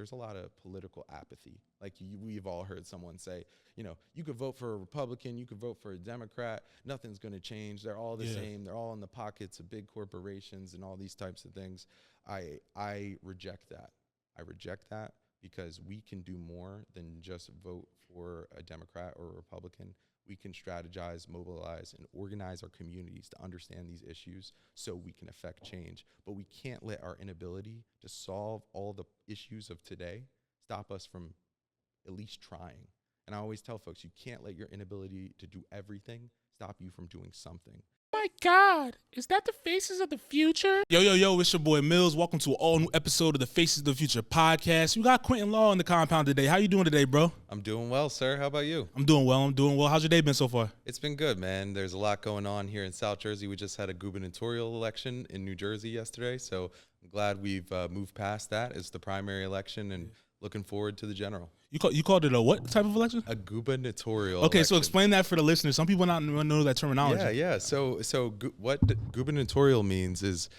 there's a lot of political apathy. Like we've all heard someone say, you could vote for a Republican, you could vote for a Democrat, nothing's going to change. They're all the same. They're all in the pockets of big corporations and all these types of things. I reject that. I reject that because we can do more than just vote for a Democrat or a Republican. We can strategize, mobilize, and organize our communities to understand these issues so we can affect change. But we can't let our inability to solve all the issues of today stop us from at least trying. And I always tell folks, you can't let your inability to do everything stop you from doing something. My God, is that the Faces of the Future? Yo, it's your boy Myles. Welcome to an all-new episode of the Faces of the Future podcast. We got Quinton Law in the compound today. How you doing today, bro? I'm doing well, sir. How about you? I'm doing well. How's your day been so far? It's been good, man. There's a lot going on here in South Jersey. We just had a gubernatorial election in New Jersey yesterday, so I'm glad we've moved past that. It's the primary election, and looking forward to the general. You called it a what type of election? A gubernatorial Okay, election. so explain that for the listeners. Some people not know that terminology. Yeah. So what gubernatorial means is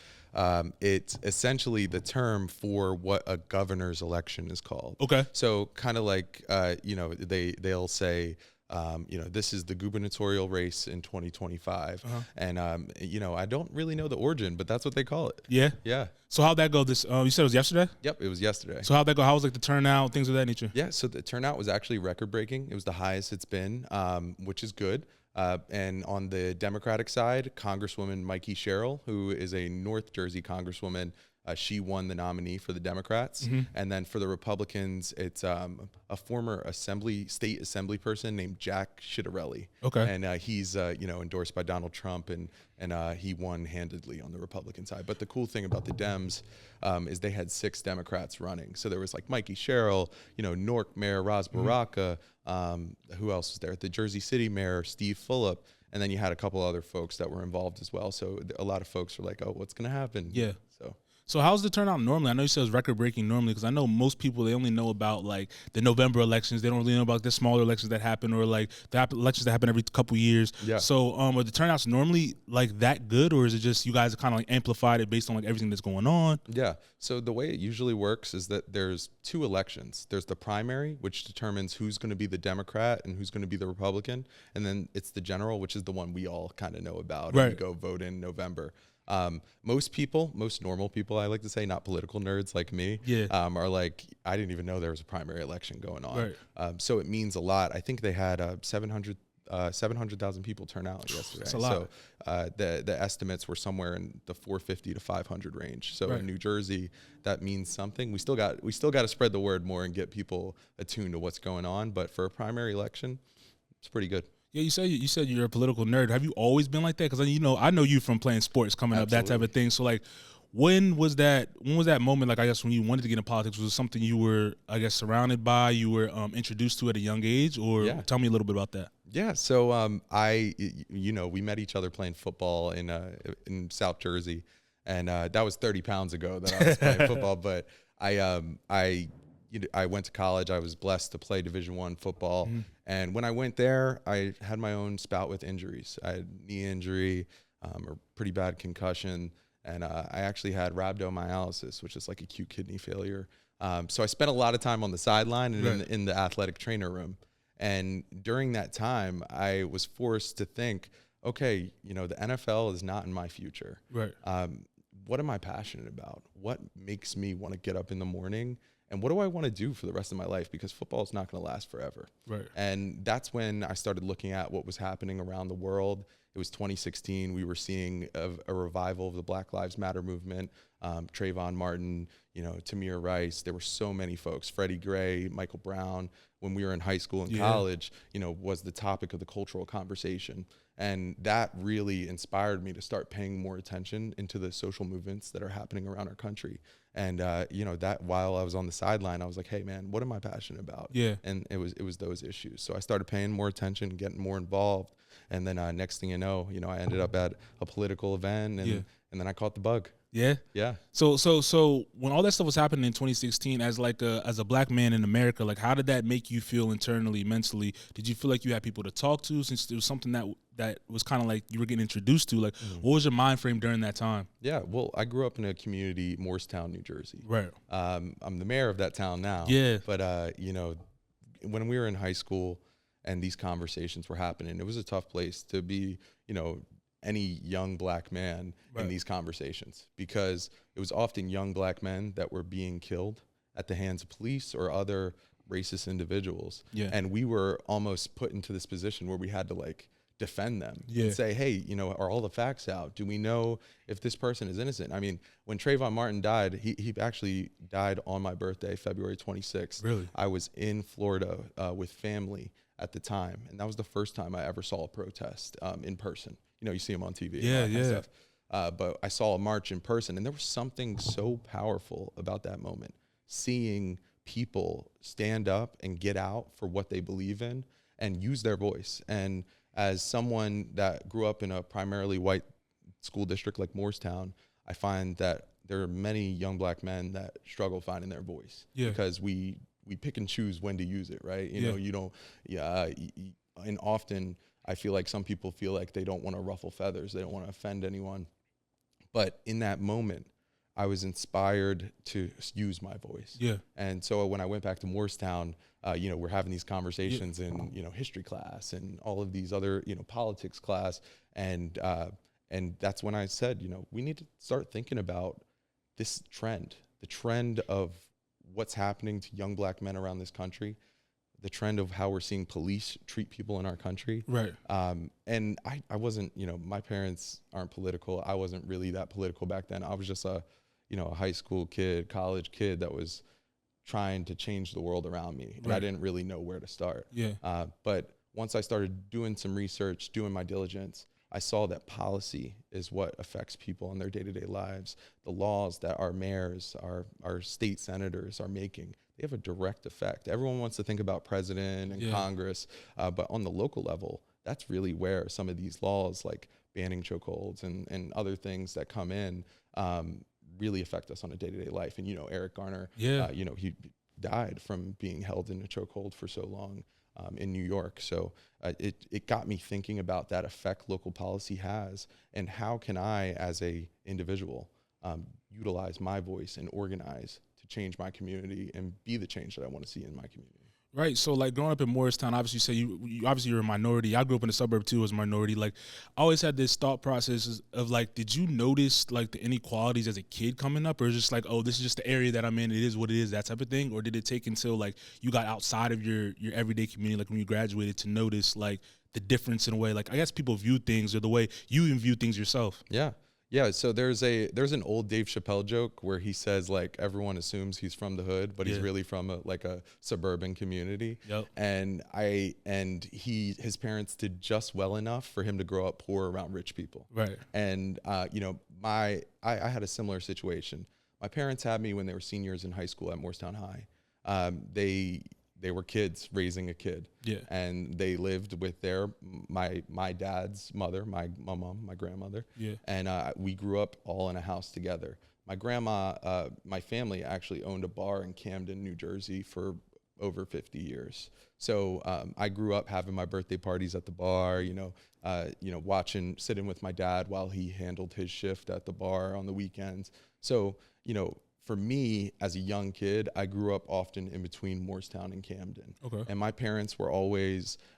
it's essentially the term for what a governor's election is called. Okay. So kind of like they'll say this is the gubernatorial race in 2025, and I don't really know the origin, but that's what they call it. Yeah. So how'd that go? You said it was yesterday? Yep, it was yesterday. So how'd that go? How was the turnout, things of that nature? Yeah, so the turnout was actually record-breaking. It was the highest it's been, which is good. And on the Democratic side, Congresswoman Mikey Sherrill, who is a North Jersey Congresswoman, she won the nominee for the Democrats. Mm-hmm. And then for the Republicans, it's a former state assembly person named Jack Ciattarelli. Okay. And he's endorsed by Donald Trump, and he won handedly on the Republican side. But the cool thing about the Dems is they had 6 Democrats running. So there was like Mikey Sherrill, Newark Mayor Ras Baraka, who else was there? The Jersey City Mayor Steve Fulop. And then you had a couple other folks that were involved as well. So a lot of folks were like, oh, what's going to happen? Yeah. So how's the turnout normally? I know you said it was record-breaking normally, because I know most people, they only know about like the November elections. They don't really know about the smaller elections that happen, or like the elections that happen every couple years. Yeah. So are the turnouts normally like that good, or is it just you guys kind of like amplified it based on like everything that's going on? Yeah. So the way it usually works is that there's 2 elections. There's the primary, which determines who's going to be the Democrat and who's going to be the Republican. And then it's the general, which is the one we all kind of know about. Right. And we go vote in November. Most normal people, I like to say, not political nerds like me, are like, I didn't even know there was a primary election going on. Right. So it means a lot. I think they had 700,000 people turn out yesterday. That's a lot. So the estimates were somewhere in the 450 to 500 range. So in New Jersey, that means something. We still got to spread the word more and get people attuned to what's going on. But for a primary election, it's pretty good. Yeah, you said you're a political nerd. Have you always been like that? Because I know you from playing sports, coming up, that type of thing. So like, when was that moment? Like, I guess when you wanted to get into politics, was it something you were, I guess, surrounded by, you were introduced to at a young age, or tell me a little bit about that. Yeah, so we met each other playing football in South Jersey, and that was 30 pounds ago that I was playing football. But I went to college. I was blessed to play Division I football. Mm-hmm. And when I went there, I had my own spout with injuries. I had knee injury, a pretty bad concussion, and I actually had rhabdomyolysis, which is like acute kidney failure. So I spent a lot of time on the sideline and in the athletic trainer room. And during that time, I was forced to think, okay, the NFL is not in my future. Right. What am I passionate about? What makes me want to get up in the morning? And what do I want to do for the rest of my life? Because football is not going to last forever. Right. And that's when I started looking at what was happening around the world. It was 2016. We were seeing a revival of the Black Lives Matter movement. Trayvon Martin, Tamir Rice. There were so many folks. Freddie Gray, Michael Brown. When we were in high school and college, was the topic of the cultural conversation. And that really inspired me to start paying more attention into the social movements that are happening around our country. And, that while I was on the sideline, I was like, hey, man, what am I passionate about? Yeah. And it was those issues. So I started paying more attention, getting more involved. And then next thing you know, I ended up at a political event, and then I caught the bug. Yeah. Yeah. So when all that stuff was happening in 2016, as a black man in America, like, how did that make you feel internally, mentally? Did you feel like you had people to talk to, since it was something that that was kind of like you were getting introduced to? Like, what was your mind frame during that time? Yeah, well, I grew up in a community, Moorestown, New Jersey. Right. I'm the mayor of that town now. Yeah. But, you know, when we were in high school and these conversations were happening, it was a tough place to be, you know, any young black man in these conversations, because it was often young black men that were being killed at the hands of police or other racist individuals. Yeah. And we were almost put into this position where we had to like defend them and say, hey, you know, are all the facts out? Do we know if this person is innocent? I mean, when Trayvon Martin died, he actually died on my birthday, February 26th. Really? I was in Florida with family at the time, and that was the first time I ever saw a protest in person. You know, you see them on TV. Yeah, and that kind of stuff. But I saw a march in person, and there was something so powerful about that moment, seeing people stand up and get out for what they believe in and use their voice. And as someone that grew up in a primarily white school district like Moorestown, I find that there are many young black men that struggle finding their voice because we pick and choose when to use it, right? You know, you don't, and often I feel like some people feel like they don't want to ruffle feathers. They don't want to offend anyone. But in that moment, I was inspired to use my voice. Yeah. And so when I went back to Moorestown, you know, we're having these conversations in, you know, history class and all of these other, you know, politics class. And that's when I said, you know, we need to start thinking about this trend, the trend of what's happening to young black men around this country, the trend of how we're seeing police treat people in our country. Right. And I wasn't, you know, my parents aren't political. I wasn't really that political back then. I was just a high school kid, college kid that was trying to change the world around me. And I didn't really know where to start. Yeah. But once I started doing some research, doing my diligence, I saw that policy is what affects people in their day-to-day lives. The laws that our mayors, our state senators are making, they have a direct effect. Everyone wants to think about president and Congress, but on the local level, that's really where some of these laws like banning chokeholds and other things that come in really affect us on a day-to-day life. And, you know, Eric Garner, you know, he died from being held in a chokehold for so long in New York. So it got me thinking about that effect local policy has, and how can I, as a individual, utilize my voice and organize to change my community and be the change that I want to see in my community. Right. So like growing up in Moorestown, obviously you say you obviously you're a minority. I grew up in the suburb too as a minority. Like I always had this thought process of like, did you notice like the inequalities as a kid coming up, or just like, oh, this is just the area that I'm in, it is what it is, that type of thing? Or did it take until like you got outside of your everyday community, like when you graduated, to notice like the difference in a way, like I guess people view things or the way you even view things yourself? Yeah. Yeah, so there's an old Dave Chappelle joke where he says like everyone assumes he's from the hood, but he's really from a suburban community. Yep. And his parents did just well enough for him to grow up poor around rich people. Right. And you know, I had a similar situation. My parents had me when they were seniors in high school at Moorestown High. They were kids raising a kid. Yeah. And they lived with my dad's mother, my mom, my grandmother. Yeah. And we grew up all in a house together. My grandma, my family actually owned a bar in Camden, New Jersey for over 50 years. So I grew up having my birthday parties at the bar, sitting with my dad while he handled his shift at the bar on the weekends. So, you know, for me, as a young kid, I grew up often in between Moorestown and Camden. Okay. And my parents were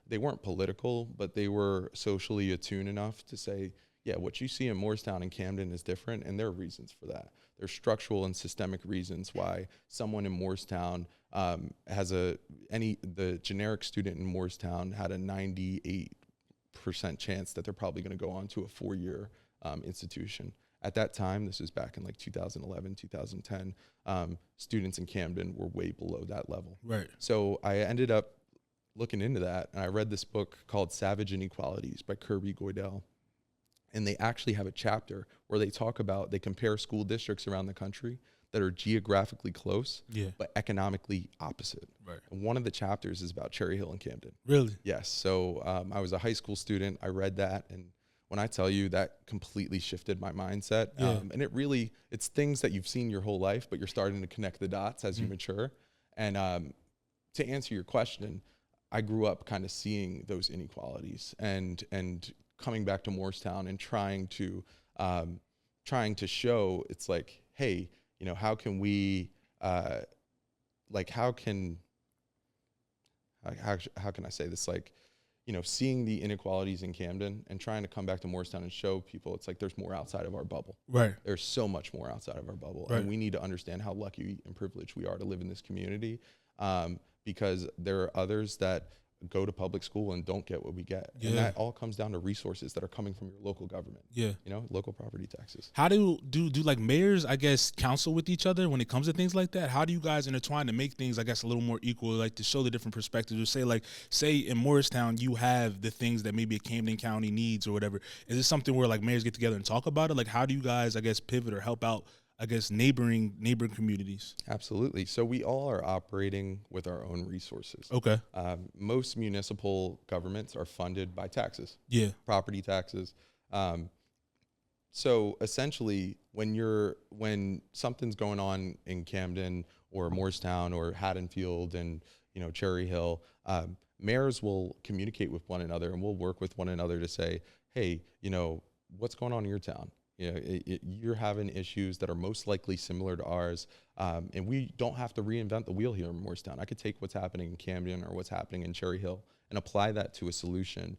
they weren't political, but they were socially attuned enough to say, yeah, what you see in Moorestown and Camden is different, and there are reasons for that. There's structural and systemic reasons why someone in Moorestown the generic student in Moorestown had a 98% chance that they're probably going to go on to a 4-year institution. At that time, this was back in like 2011, 2010, students in Camden were way below that level. Right. So I ended up looking into that, and I read this book called Savage Inequalities by Cory Goidel. And they actually have a chapter where they compare school districts around the country that are geographically close, but economically opposite. Right. And one of the chapters is about Cherry Hill and Camden. Really? Yes. So I was a high school student. I read that, and when I tell you, that completely shifted my mindset. And it's things that you've seen your whole life, but you're starting to connect the dots as you mature. And to answer your question, I grew up kind of seeing those inequalities and coming back to Moorestown and trying to show it's like, hey, you know, how can we, like, how can I say this? Like, you know, seeing the inequalities in Camden and trying to come back to Moorestown and show people it's like there's more outside of our bubble. Right. There's so much more outside of our bubble. Right. And we need to understand how lucky and privileged we are to live in this community, because there are others that go to public school and don't get what we get. Yeah. And that all comes down to resources that are coming from your local government. Yeah. You know, local property taxes. How do like mayors, I guess, counsel with each other when it comes to things like that? How do you guys intertwine to make things, I guess, a little more equal, like to show the different perspectives? Or say in Moorestown, you have the things that maybe a Camden County needs or whatever. Is this something where like mayors get together and talk about it? Like, how do you guys, I guess, pivot or help out, I guess, neighboring communities? Absolutely. So we all are operating with our own resources. Okay. Most municipal governments are funded by taxes. Yeah. Property taxes. So essentially, when something's going on in Camden or Moorestown or Haddonfield and, you know, Cherry Hill, mayors will communicate with one another and we'll work with one another to say, hey, you know, what's going on in your town? You know, you're having issues that are most likely similar to ours, and we don't have to reinvent the wheel here in Moorestown. I could take what's happening in Camden or what's happening in Cherry Hill and apply that to a solution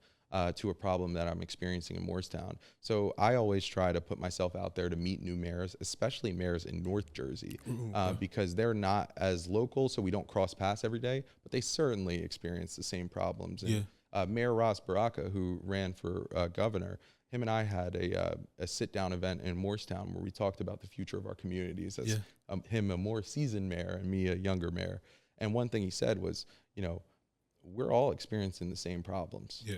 to a problem that I'm experiencing in Moorestown. So I always try to put myself out there to meet new mayors, especially mayors in North Jersey, because they're not as local, so we don't cross paths every day, but they certainly experience the same problems. And, Mayor Ross Baraka, who ran for governor, him and I had a sit-down event in Moorestown where we talked about the future of our communities as him a more seasoned mayor and me a younger mayor. And one thing he said was, you know, we're all experiencing the same problems. Yeah.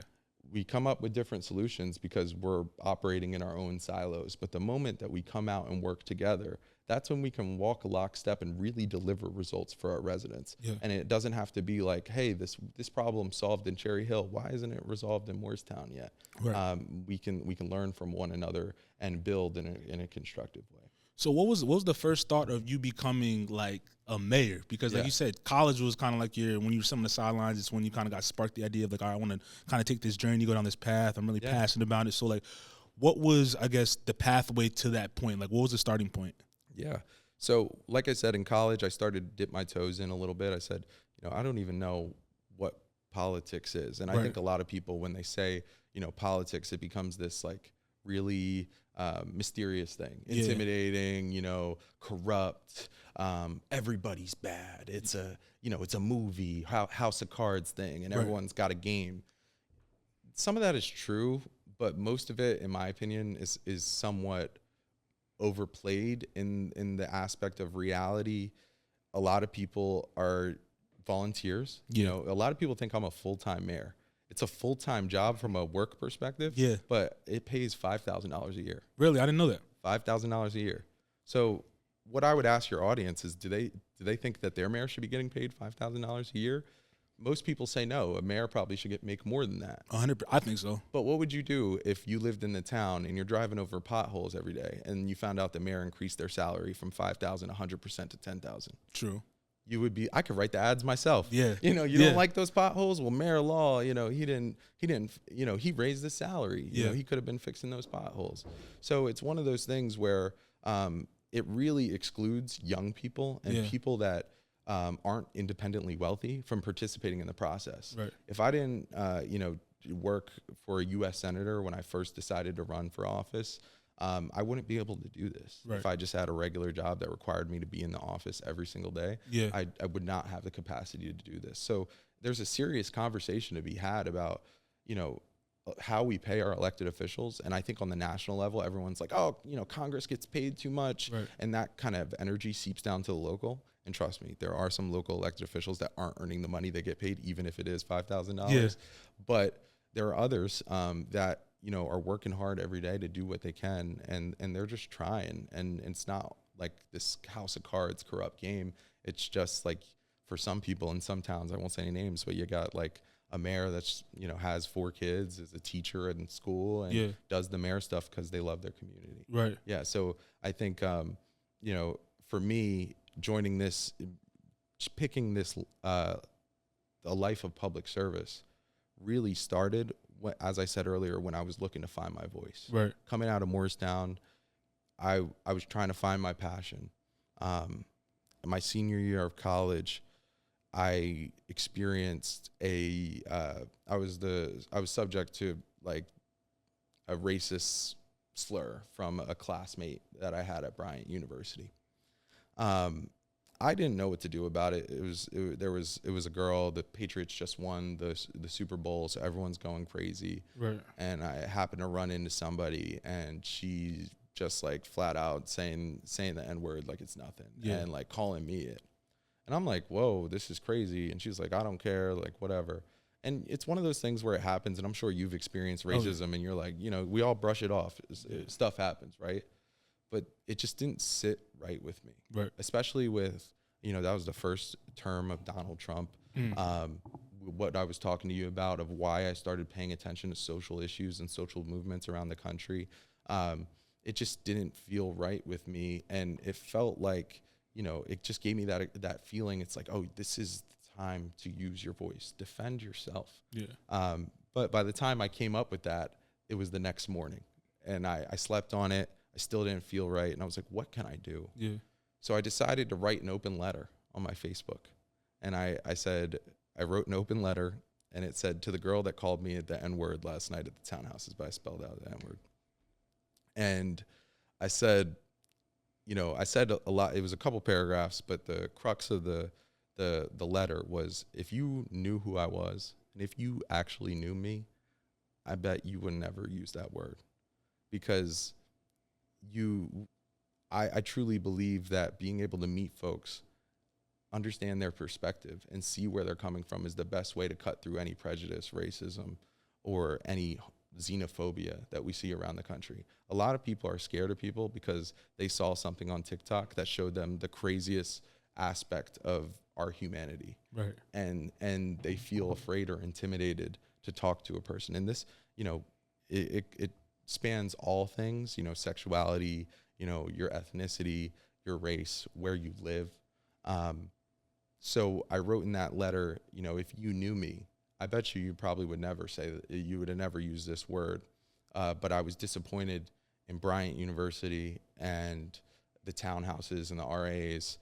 We come up with different solutions because we're operating in our own silos. But the moment that we come out and work together, that's when we can walk a lockstep and really deliver results for our residents. Yeah. And it doesn't have to be like, hey, this problem solved in Cherry Hill. Why isn't it resolved in Moorestown yet? Right. We can learn from one another and build in a constructive way. So what was the first thought of you becoming like a mayor? Because like you said, college was kind of like when you were sitting on the sidelines, it's when you kind of got sparked the idea of like, all right, I want to kind of take this journey, go down this path. I'm really passionate about it. So like, what was, I guess, the pathway to that point? Like, what was the starting point? Yeah. So like I said, in college, I started to dip my toes in a little bit. I said, you know, I don't even know what politics is. And I think a lot of people, when they say, you know, politics, it becomes this like really mysterious thing, intimidating, you know, corrupt, everybody's bad. It's it's a movie, House of Cards thing, and everyone's got a game. Some of that is true, but most of it, in my opinion, is somewhat overplayed in the aspect of reality. A lot of people are volunteers. You know, a lot of people think I'm a full-time mayor. It's a full-time job from a work perspective, but it pays $5,000 a year. Really? I didn't know that. $5,000 a year. So what I would ask your audience is, do they think that their mayor should be getting paid $5,000 a year? Most people say no. A mayor probably should make more than that. 100%. I think so. But what would you do if you lived in the town and you're driving over potholes every day and you found out the mayor increased their salary from $5,000 100% to $10,000? True. You would be, I could write the ads myself. Yeah. You know, you don't like those potholes? Well, Mayor Law, you know, he didn't, you know, he raised the salary. You know, he could have been fixing those potholes. So it's one of those things where it really excludes young people and people that aren't independently wealthy from participating in the process. Right. If I didn't, work for a U.S. senator when I first decided to run for office, I wouldn't be able to do this. Right. If I just had a regular job that required me to be in the office every single day, I would not have the capacity to do this. So there's a serious conversation to be had about, you know, how we pay our elected officials. And I think on the national level, everyone's like, oh, you know, Congress gets paid too much. Right. And that kind of energy seeps down to the local. And trust me, there are some local elected officials that aren't earning the money they get paid, even if it is $5,000. Yeah. But there are others that, you know, are working hard every day to do what they can, and they're just trying. And it's not like this House of Cards corrupt game. It's just like, for some people in some towns, I won't say any names, but you got like a mayor that's, you know, has 4 kids, is a teacher in school, and does the mayor stuff because they love their community. Right. Yeah. So I think, you know, for me, joining this, picking this, a life of public service really started as I said earlier, when I was looking to find my voice. Right. Coming out of Moorestown, I was trying to find my passion. In my senior year of college, I experienced I was subject to like a racist slur from a classmate that I had at Bryant University. I didn't know what to do about it. It was a girl. The Patriots just won the Super Bowl, so everyone's going crazy. Right. And I happened to run into somebody, and she just like flat out saying the N-word like it's nothing, and like calling me it. And I'm like, whoa, this is crazy. And she's like, I don't care, like whatever. And it's one of those things where it happens, and I'm sure you've experienced racism, and you're like, we all brush it off. Stuff happens, right? But it just didn't sit right with me. Right. Especially with, that was the first term of Donald Trump. What I was talking to you about of why I started paying attention to social issues and social movements around the country. It just didn't feel right with me. And it felt like, it just gave me that feeling. It's like, oh, this is the time to use your voice, defend yourself. Yeah. But by the time I came up with that, it was the next morning, and I slept on it. I still didn't feel right. And I was like, what can I do? Yeah. So I decided to write an open letter on my Facebook. And I wrote an open letter, and it said, to the girl that called me the N-word last night at the townhouses, but I spelled out the N-word. And I said, I said a lot. It was a couple paragraphs, but the crux of the letter was, if you knew who I was, and if you actually knew me, I bet you would never use that word. Because I truly believe that being able to meet folks, understand their perspective, and see where they're coming from is the best way to cut through any prejudice, racism, or any xenophobia that we see around the country. A lot of people are scared of people because they saw something on TikTok that showed them the craziest aspect of our humanity. Right. And they feel afraid or intimidated to talk to a person. And this, it spans all things, sexuality, your ethnicity, your race, where you live. So I wrote in that letter, if you knew me, I bet you probably would never say that, you would have never used this word. But I was disappointed in Bryant University and the townhouses and the RAs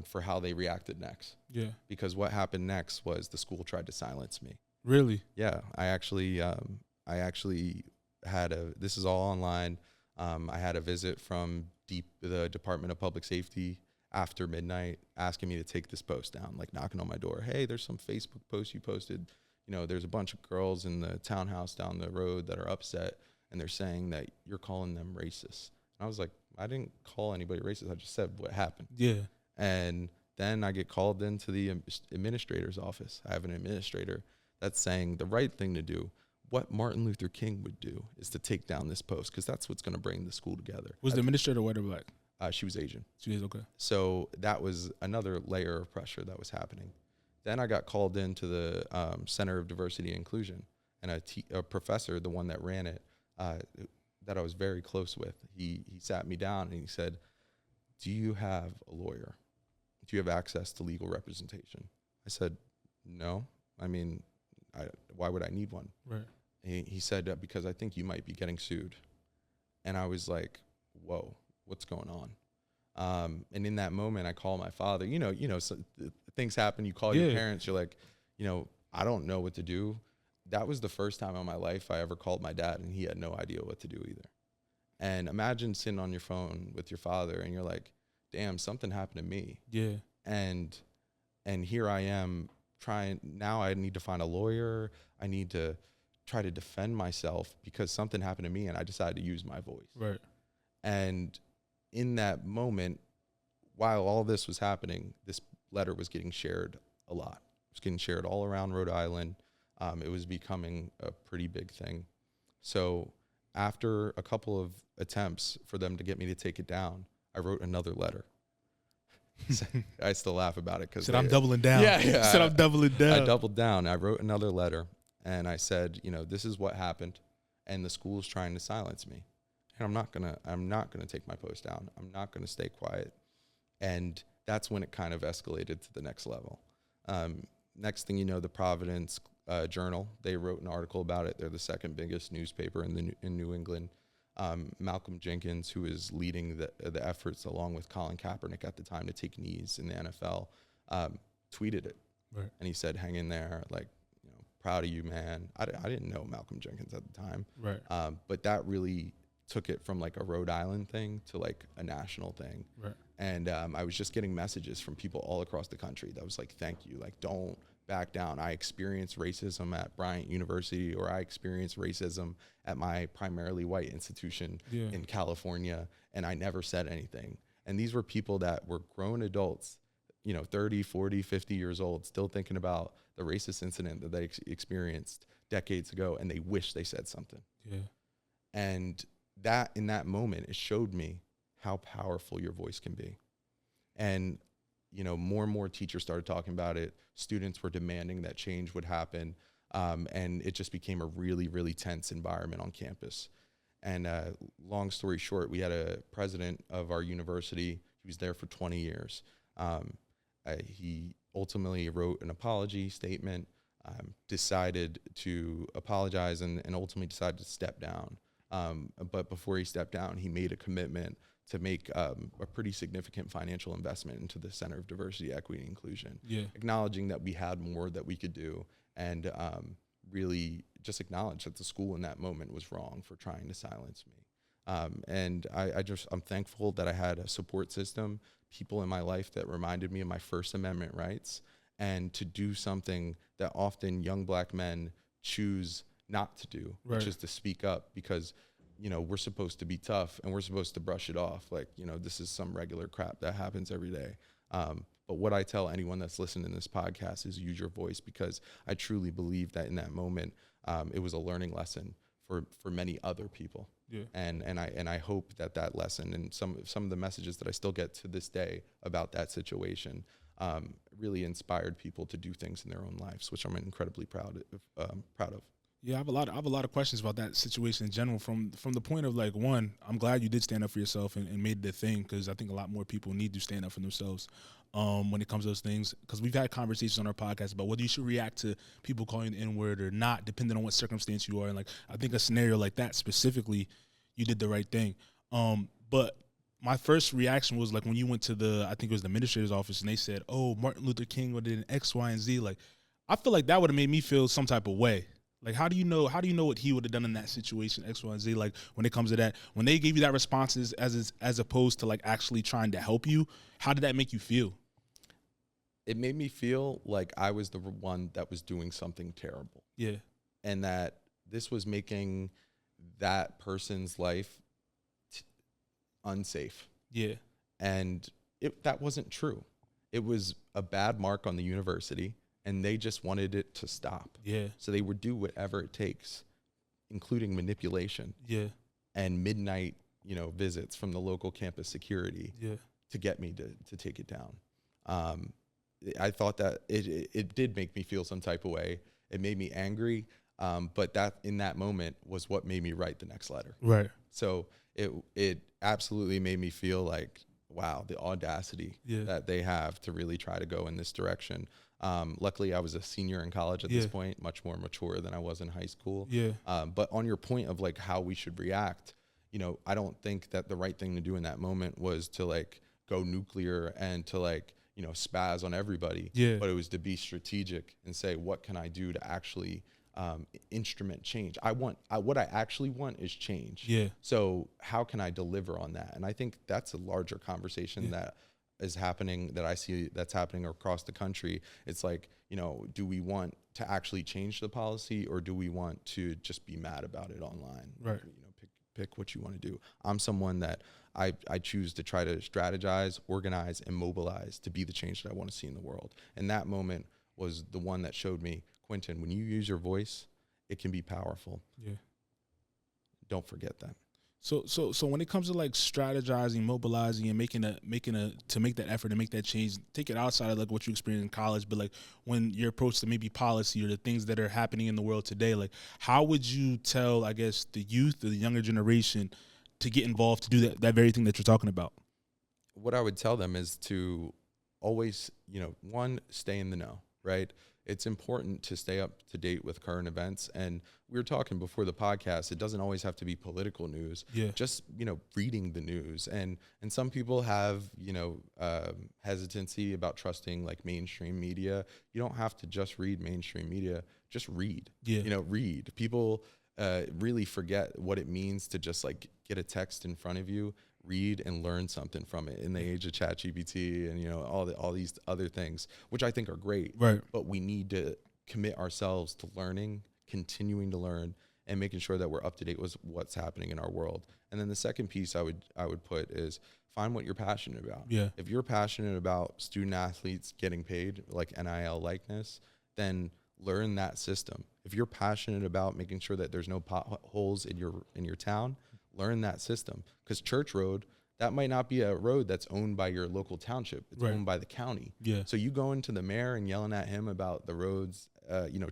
for how they reacted next. Yeah. Because what happened next was the school tried to silence me. Really? Yeah. I actually had this is all online. I had a visit from the Department of Public Safety after midnight asking me to take this post down, like knocking on my door. Hey, there's some Facebook posts you posted. There's a bunch of girls in the townhouse down the road that are upset, and they're saying that you're calling them racist. And I was like, I didn't call anybody racist. I just said what happened. Yeah. And then I get called into the administrator's office. I have an administrator that's saying the right thing to do, what Martin Luther King would do, is to take down this post, because that's what's going to bring the school together. Was the administrator white or black? She was Asian. She was, okay. So that was another layer of pressure that was happening. Then I got called into the Center of Diversity and Inclusion, and a professor, the one that ran it, that I was very close with, he sat me down and he said, do you have a lawyer? Do you have access to legal representation? I said, no. I mean, why would I need one? Right. He said, because I think you might be getting sued. And I was like, whoa, what's going on? And in that moment, I call my father. So things happen. You call your parents. You're like, I don't know what to do. That was the first time in my life I ever called my dad, and he had no idea what to do either. And imagine sitting on your phone with your father, and you're like, damn, something happened to me. Yeah. And here I am trying. Now I need to find a lawyer. I need to try to defend myself because something happened to me, and I decided to use my voice. Right. And in that moment, while all this was happening, this letter was getting shared a lot. It was getting shared all around Rhode Island. It was becoming a pretty big thing. So after a couple of attempts for them to get me to take it down, I wrote another letter. I still laugh about it because I'm doubling down. Yeah. Said I'm doubling down. I doubled down. I wrote another letter, and I said, this is what happened, and the school's trying to silence me, and I'm not gonna take my post down. I'm not gonna stay quiet, and that's when it kind of escalated to the next level. Next thing you know, the Providence Journal. They wrote an article about it. They're the second biggest newspaper in New England. Malcolm Jenkins, who is leading the efforts along with Colin Kaepernick at the time to take knees in the NFL, tweeted it. Right. And he said, hang in there, like, you know, proud of you, man. I didn't know Malcolm Jenkins at the time. Right. But that really took it from like a Rhode Island thing to like a national thing. Right. And I was just getting messages from people all across the country that was like, thank you, like, don't back down. I experienced racism at Bryant University, or I experienced racism at my primarily white institution in California, and I never said anything. And these were people that were grown adults, you know, 30, 40, 50 years old, still thinking about the racist incident that they experienced decades ago, and they wish they said something. Yeah. And that, in that moment, it showed me how powerful your voice can be. And, you know, more and more teachers started talking about it. Students were demanding that change would happen. And it just became a really, really tense environment on campus. And long story short, we had a president of our university. He was there for 20 years. He ultimately wrote an apology statement, decided to apologize, and ultimately decided to step down. But before he stepped down, he made a commitment to make a pretty significant financial investment into the Center of Diversity, Equity, and Inclusion, acknowledging that we had more that we could do, and really just acknowledge that the school in that moment was wrong for trying to silence me. And I'm thankful that I had a support system, people in my life that reminded me of my First Amendment rights, and to do something that often young Black men choose not to do, which is to speak up, because, you know, we're supposed to be tough and we're supposed to brush it off. Like, you know, this is some regular crap that happens every day. But what I tell anyone that's listening to this podcast is use your voice, because I truly believe that in that moment, it was a learning lesson for many other people. Yeah. And I hope that lesson and some of the messages that I still get to this day about that situation really inspired people to do things in their own lives, which I'm incredibly proud of. Yeah, I have a lot of questions about that situation in general. From the point of, like, one, I'm glad you did stand up for yourself and made it a thing, because I think a lot more people need to stand up for themselves when it comes to those things. Because we've had conversations on our podcast about whether you should react to people calling the N-word or not, depending on what circumstance you are. And, like, I think a scenario like that specifically, you did the right thing. But my first reaction was, like, when you went to I think it was the administrator's office, and they said, "Oh, Martin Luther King would did X, Y, and Z." Like, I feel like that would have made me feel some type of way. Like, how do you know what he would have done in that situation, X, Y, and Z? Like, when it comes to that, when they gave you that response as opposed to, like, actually trying to help you, how did that make you feel? It made me feel like I was the one that was doing something terrible. Yeah. And that this was making that person's life unsafe. Yeah. And that wasn't true. It was a bad mark on the university, and they just wanted it to stop. Yeah. So they would do whatever it takes, including manipulation. Yeah. And midnight, you know, visits from the local campus security. Yeah. To get me to take it down. I thought that it did make me feel some type of way. It made me angry. But that in that moment was what made me write the next letter. Right. So it absolutely made me feel like, wow, the audacity that they have to really try to go in this direction. Luckily, I was a senior in college at this point, much more mature than I was in high school. Yeah. But on your point of, like, how we should react, you know, I don't think that the right thing to do in that moment was to, like, go nuclear and to, like, you know, spaz on everybody. Yeah. But it was to be strategic and say, what can I do to actually instrument change? What I actually want is change. Yeah. So how can I deliver on that? And I think that's a larger conversation that is happening, that I see that's happening across the country. It's like, you know, do we want to actually change the policy, or do we want to just be mad about it online? Right. You know, pick what you want to do. I'm someone that I choose to try to strategize, organize, and mobilize to be the change that I want to see in the world. And that moment was the one that showed me, Quinton, when you use your voice, it can be powerful. Yeah. Don't forget that. So when it comes to, like, strategizing, mobilizing, and making that effort and make that change, take it outside of, like, what you experienced in college, but, like, when you're approached to maybe policy or the things that are happening in the world today, like, how would you tell, I guess, the youth or the younger generation to get involved, to do that very thing that you're talking about? What I would tell them is to always, you know, one, stay in the know. right? It's important to stay up to date with current events. And we were talking before the podcast, it doesn't always have to be political news. Yeah. Just, reading the news. And some people have, hesitancy about trusting like mainstream media. You don't have to just read mainstream media, just read. Yeah. Read. People really forget what it means to just like get a text in front of you, read and learn something from it in the age of ChatGPT and all these other things, which I think are great. Right. But we need to commit ourselves to learning, continuing to learn, and making sure that we're up to date with what's happening in our world. And then the second piece I would put is find what you're passionate about. Yeah. If you're passionate about student athletes getting paid, like NIL likeness, then learn that system. If you're passionate about making sure that there's no potholes in your town, learn that system. Because Church Road, that might not be a road that's owned by your local township. It's owned by the county. Yeah. So you go into the mayor and yelling at him about the roads,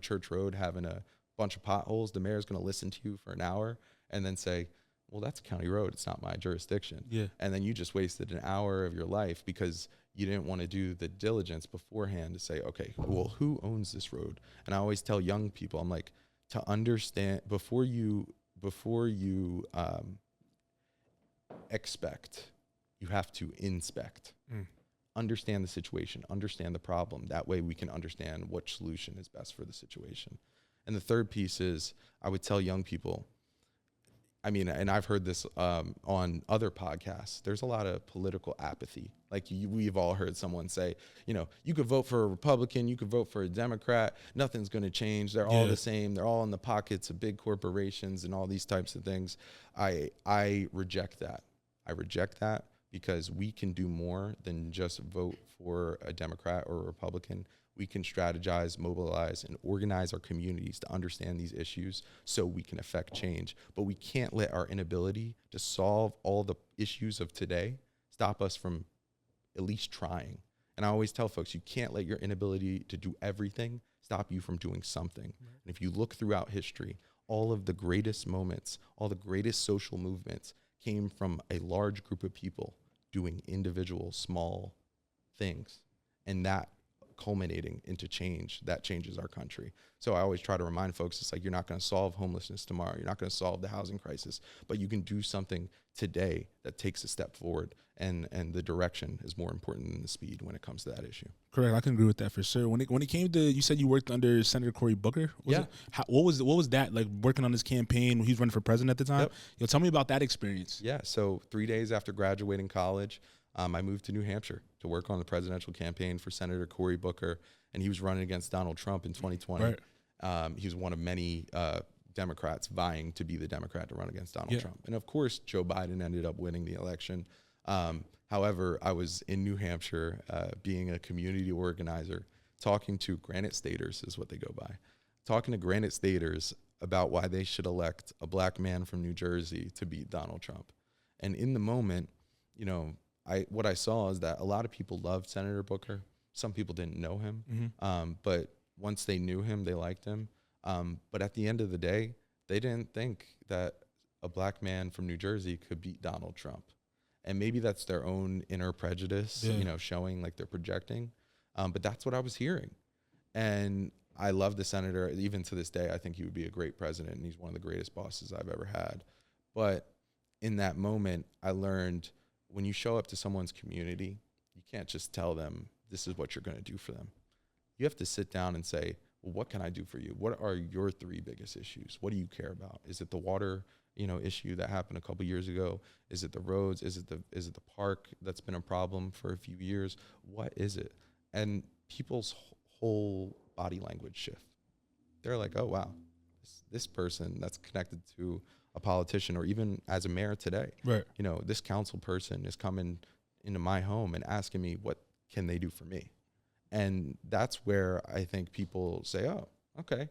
Church Road having a bunch of potholes, the mayor's going to listen to you for an hour and then say, well, that's a county road. It's not my jurisdiction. Yeah. And then you just wasted an hour of your life because you didn't want to do the diligence beforehand to say, okay, well, who owns this road? And I always tell young people, I'm like, to understand before you expect, you have to inspect. Understand the situation, understand the problem. That way we can understand what solution is best for the situation. And the third piece is I would tell young people, and I've heard this on other podcasts, there's a lot of political apathy. Like we've all heard someone say, you could vote for a Republican, you could vote for a Democrat, nothing's going to change. They're all the same. They're all in the pockets of big corporations and all these types of things. I reject that. I reject that because we can do more than just vote for a Democrat or a Republican. We can strategize, mobilize, and organize our communities to understand these issues so we can affect change. But we can't let our inability to solve all the issues of today stop us from at least trying. And I always tell folks, you can't let your inability to do everything stop you from doing something. Right. And if you look throughout history, all of the greatest moments, all the greatest social movements came from a large group of people doing individual small things. And that culminating into change that changes our country. So I always try to remind folks, it's like, you're not going to solve homelessness tomorrow. You're not going to solve the housing crisis, but you can do something today that takes a step forward. And the direction is more important than the speed when it comes to that issue. Correct. I can agree with that for sure. When it came to, you said you worked under Senator Cory Booker. What was that like, working on his campaign when he was running for president at the time? Yep. Tell me about that experience. Yeah. So 3 days after graduating college, I moved to New Hampshire to work on the presidential campaign for Senator Cory Booker, and he was running against Donald Trump in 2020. Right. He was one of many Democrats vying to be the Democrat to run against Donald Trump. And of course, Joe Biden ended up winning the election. However, I was in New Hampshire being a community organizer, talking to Granite Staters is what they go by, talking to Granite Staters about why they should elect a black man from New Jersey to beat Donald Trump. And in the moment, what I saw is that a lot of people loved Senator Booker. Some people didn't know him, but once they knew him, they liked him. But at the end of the day, they didn't think that a black man from New Jersey could beat Donald Trump. And maybe that's their own inner prejudice, showing like they're projecting. But that's what I was hearing. And I love the senator. Even to this day, I think he would be a great president, and he's one of the greatest bosses I've ever had. But in that moment, I learned when you show up to someone's community, you can't just tell them this is what you're going to do for them. You have to sit down and say, well, what can I do for you? What are your 3 biggest issues? What do you care about? Is it the water, issue that happened a couple years ago? Is it the roads? Is it the park that's been a problem for a few years? What is it? And people's whole body language shift. They're like, oh, wow, this person that's connected to a politician, or even as a mayor today, right? This council person is coming into my home and asking me what can they do for me. And that's where I think people say, oh, okay,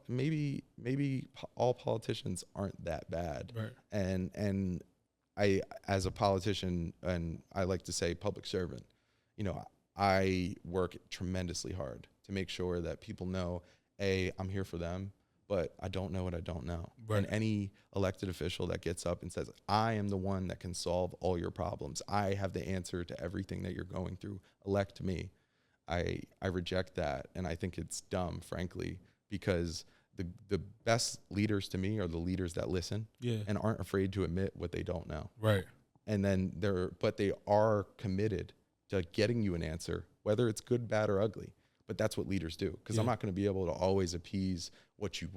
maybe all politicians aren't that bad. Right. And I, as a politician, and I like to say public servant, I work tremendously hard to make sure that people know, I'm here for them, but I don't know what I don't know. Right. And any elected official that gets up and says, I am the one that can solve all your problems, I have the answer to everything that you're going through, elect me. I reject that, and I think it's dumb, frankly, because the best leaders to me are the leaders that listen and aren't afraid to admit what they don't know. Right. And then they are committed to getting you an answer, whether it's good, bad, or ugly. But that's what leaders do, because I'm not going to be able to always appease what you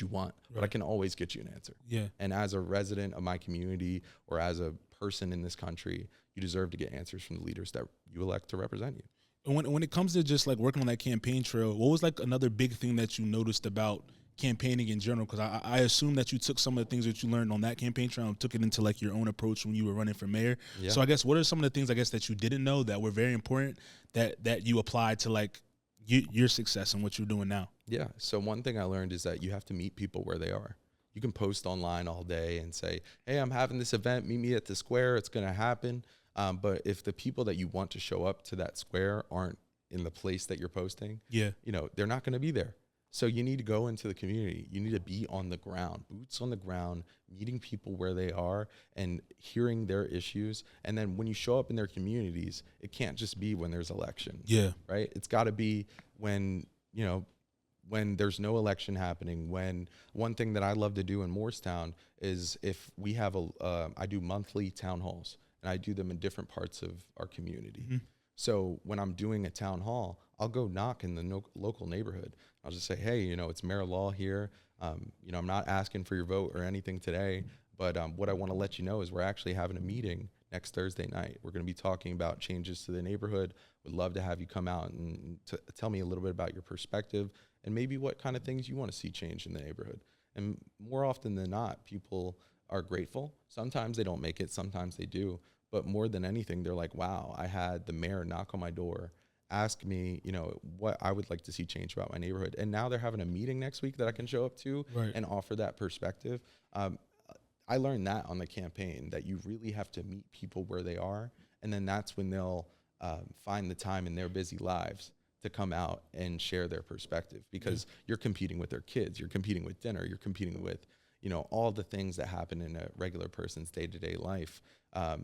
want, but I can always get you an answer. Yeah. And as a resident of my community, or as a person in this country, you deserve to get answers from the leaders that you elect to represent you. And when it comes to just like working on that campaign trail, what was like another big thing that you noticed about campaigning in general? Because I assume that you took some of the things that you learned on that campaign trail and took it into like your own approach when you were running for mayor. Yeah. So I guess what are some of the things I guess that you didn't know that were very important that you applied to like your success and what you're doing now? Yeah. So one thing I learned is that you have to meet people where they are. You can post online all day and say, hey, I'm having this event, meet me at the square, it's going to happen. But if the people that you want to show up to that square aren't in the place that you're posting, they're not going to be there. So you need to go into the community. You need to be on the ground, boots on the ground, meeting people where they are and hearing their issues. And then when you show up in their communities, it can't just be when there's election. Yeah. Right? It's got to be when there's no election happening. When one thing that I love to do in Moorestown is if we have I do monthly town halls, and I do them in different parts of our community. Mm-hmm. So when I'm doing a town hall, I'll go knock in the local neighborhood. I'll just say, hey, it's Mayor Law here. I'm not asking for your vote or anything today, but what I want to let you know is we're actually having a meeting next Thursday night. We're going to be talking about changes to the neighborhood. Would love to have you come out and tell me a little bit about your perspective and maybe what kind of things you want to see change in the neighborhood. And more often than not, people are grateful. Sometimes they don't make it, sometimes they do. But more than anything, they're like, wow, I had the mayor knock on my door, ask me, what I would like to see change about my neighborhood. And now they're having a meeting next week that I can show up to and offer that perspective. I learned that on the campaign, that you really have to meet people where they are. And then that's when they'll find the time in their busy lives to come out and share their perspective, because you're competing with their kids, you're competing with dinner, you're competing with all the things that happen in a regular person's day-to-day life,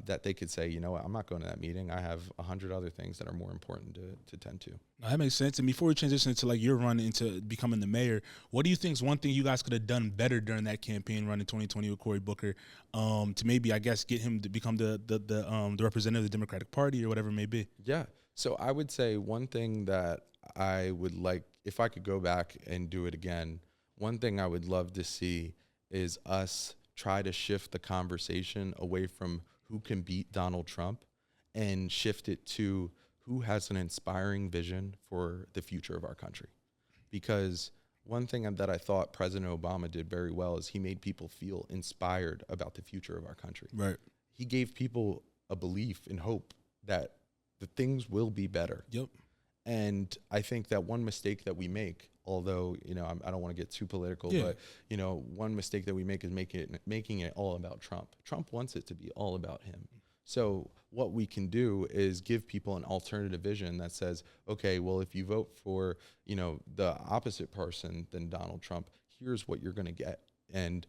that they could say, I'm not going to that meeting. I have 100 other things that are more important to tend to. Now, that makes sense. And before we transition into like your run into becoming the mayor, what do you think is one thing you guys could have done better during that campaign run in 2020 with Cory Booker, to maybe, I guess, get him to become the representative of the Democratic Party or whatever it may be? Yeah. So I would say one thing that I would like, if I could go back and do it again, one thing I would love to see is us try to shift the conversation away from who can beat Donald Trump and shift it to who has an inspiring vision for the future of our country. Because one thing that I thought President Obama did very well is he made people feel inspired about the future of our country. Right. He gave people a belief and hope that the things will be better. Yep. And I think that one mistake that we make, although, I don't want to get too political, but, one mistake that we make is making it all about Trump. Trump wants it to be all about him. So what we can do is give people an alternative vision that says, okay, well, if you vote for, the opposite person than Donald Trump, here's what you're going to get. And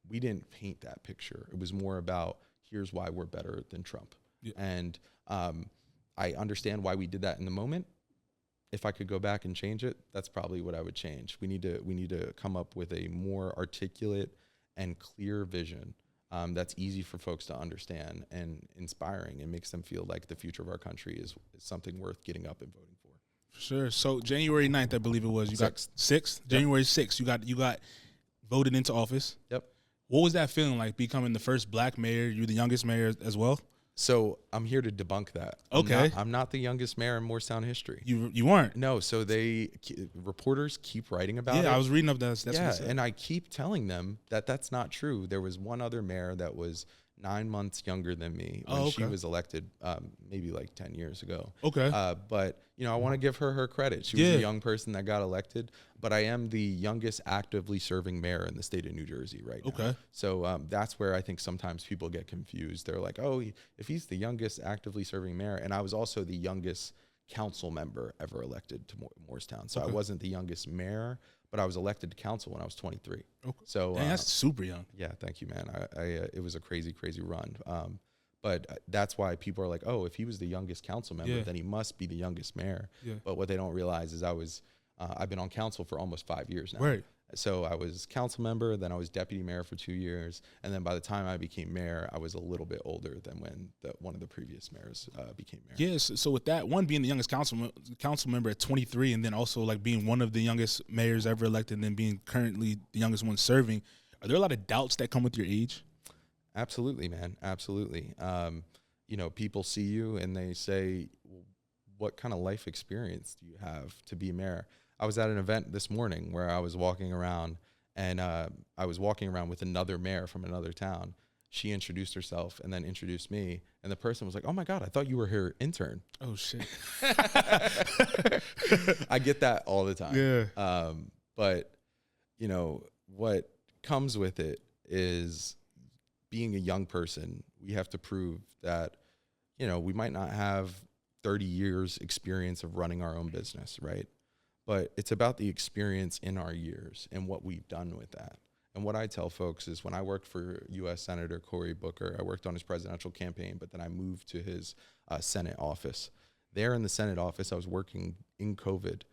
we didn't paint that picture. It was more about, here's why we're better than Trump. Yeah. And I understand why we did that in the moment. If I could go back and change it, that's probably what I would change. We need to come up with a more articulate and clear vision that's easy for folks to understand and inspiring, and makes them feel like the future of our country is something worth getting up and voting for. Sure. So January 9th, I believe it was. You got 6th? Yep. January 6th, you got voted into office. Yep. What was that feeling like, becoming the first black mayor? You're the youngest mayor as well? So I'm here to debunk that. Okay. I'm not the youngest mayor in Moorestown history. You weren't? No. So reporters keep writing about it. Yeah, I was reading up that. That's yeah, and I keep telling them that that's not true. There was one other mayor that was 9 months younger than me when she was elected, maybe like 10 years ago. Okay. But, I want to give her credit. She was a young person that got elected, but I am the youngest actively serving mayor in the state of New Jersey right now. Okay. So that's where I think sometimes people get confused. They're like, oh, if he's the youngest actively serving mayor, and I was also the youngest council member ever elected to Moorestown. So I wasn't the youngest mayor, but I was elected to council when I was 23. Okay. So that's super young. Yeah, thank you, man. It was a crazy run. But that's why people are like, oh, if he was the youngest council member, then he must be the youngest mayor. But what they don't realize is I've been on council for almost 5 years now. Right. So I was council member, then I was deputy mayor for 2 years, and then by the time I became mayor, I was a little bit older than when one of the previous mayors became mayor. Yes. So with that, one being the youngest council member at 23, and then also like being one of the youngest mayors ever elected, and then being currently the youngest one serving, are there a lot of doubts that come with your age? Absolutely, man. Absolutely. You know, people see you and they say, what kind of life experience do you have to be mayor? I was at an event this morning where I was walking around, and I was walking around with another mayor from another town. She introduced herself and then introduced me, and the person was like, oh my God, I thought you were her intern. Oh shit. I get that all the time. Yeah. But you know, what comes with it is being a young person. We have to prove that, you know, we might not have 30 years experience of running our own business, right? But it's about the experience in our years and what we've done with that. And what I tell folks is when I worked for U.S. Senator Cory Booker, I worked on his presidential campaign, but then I moved to his Senate office. There in the Senate office, I was working in COVID,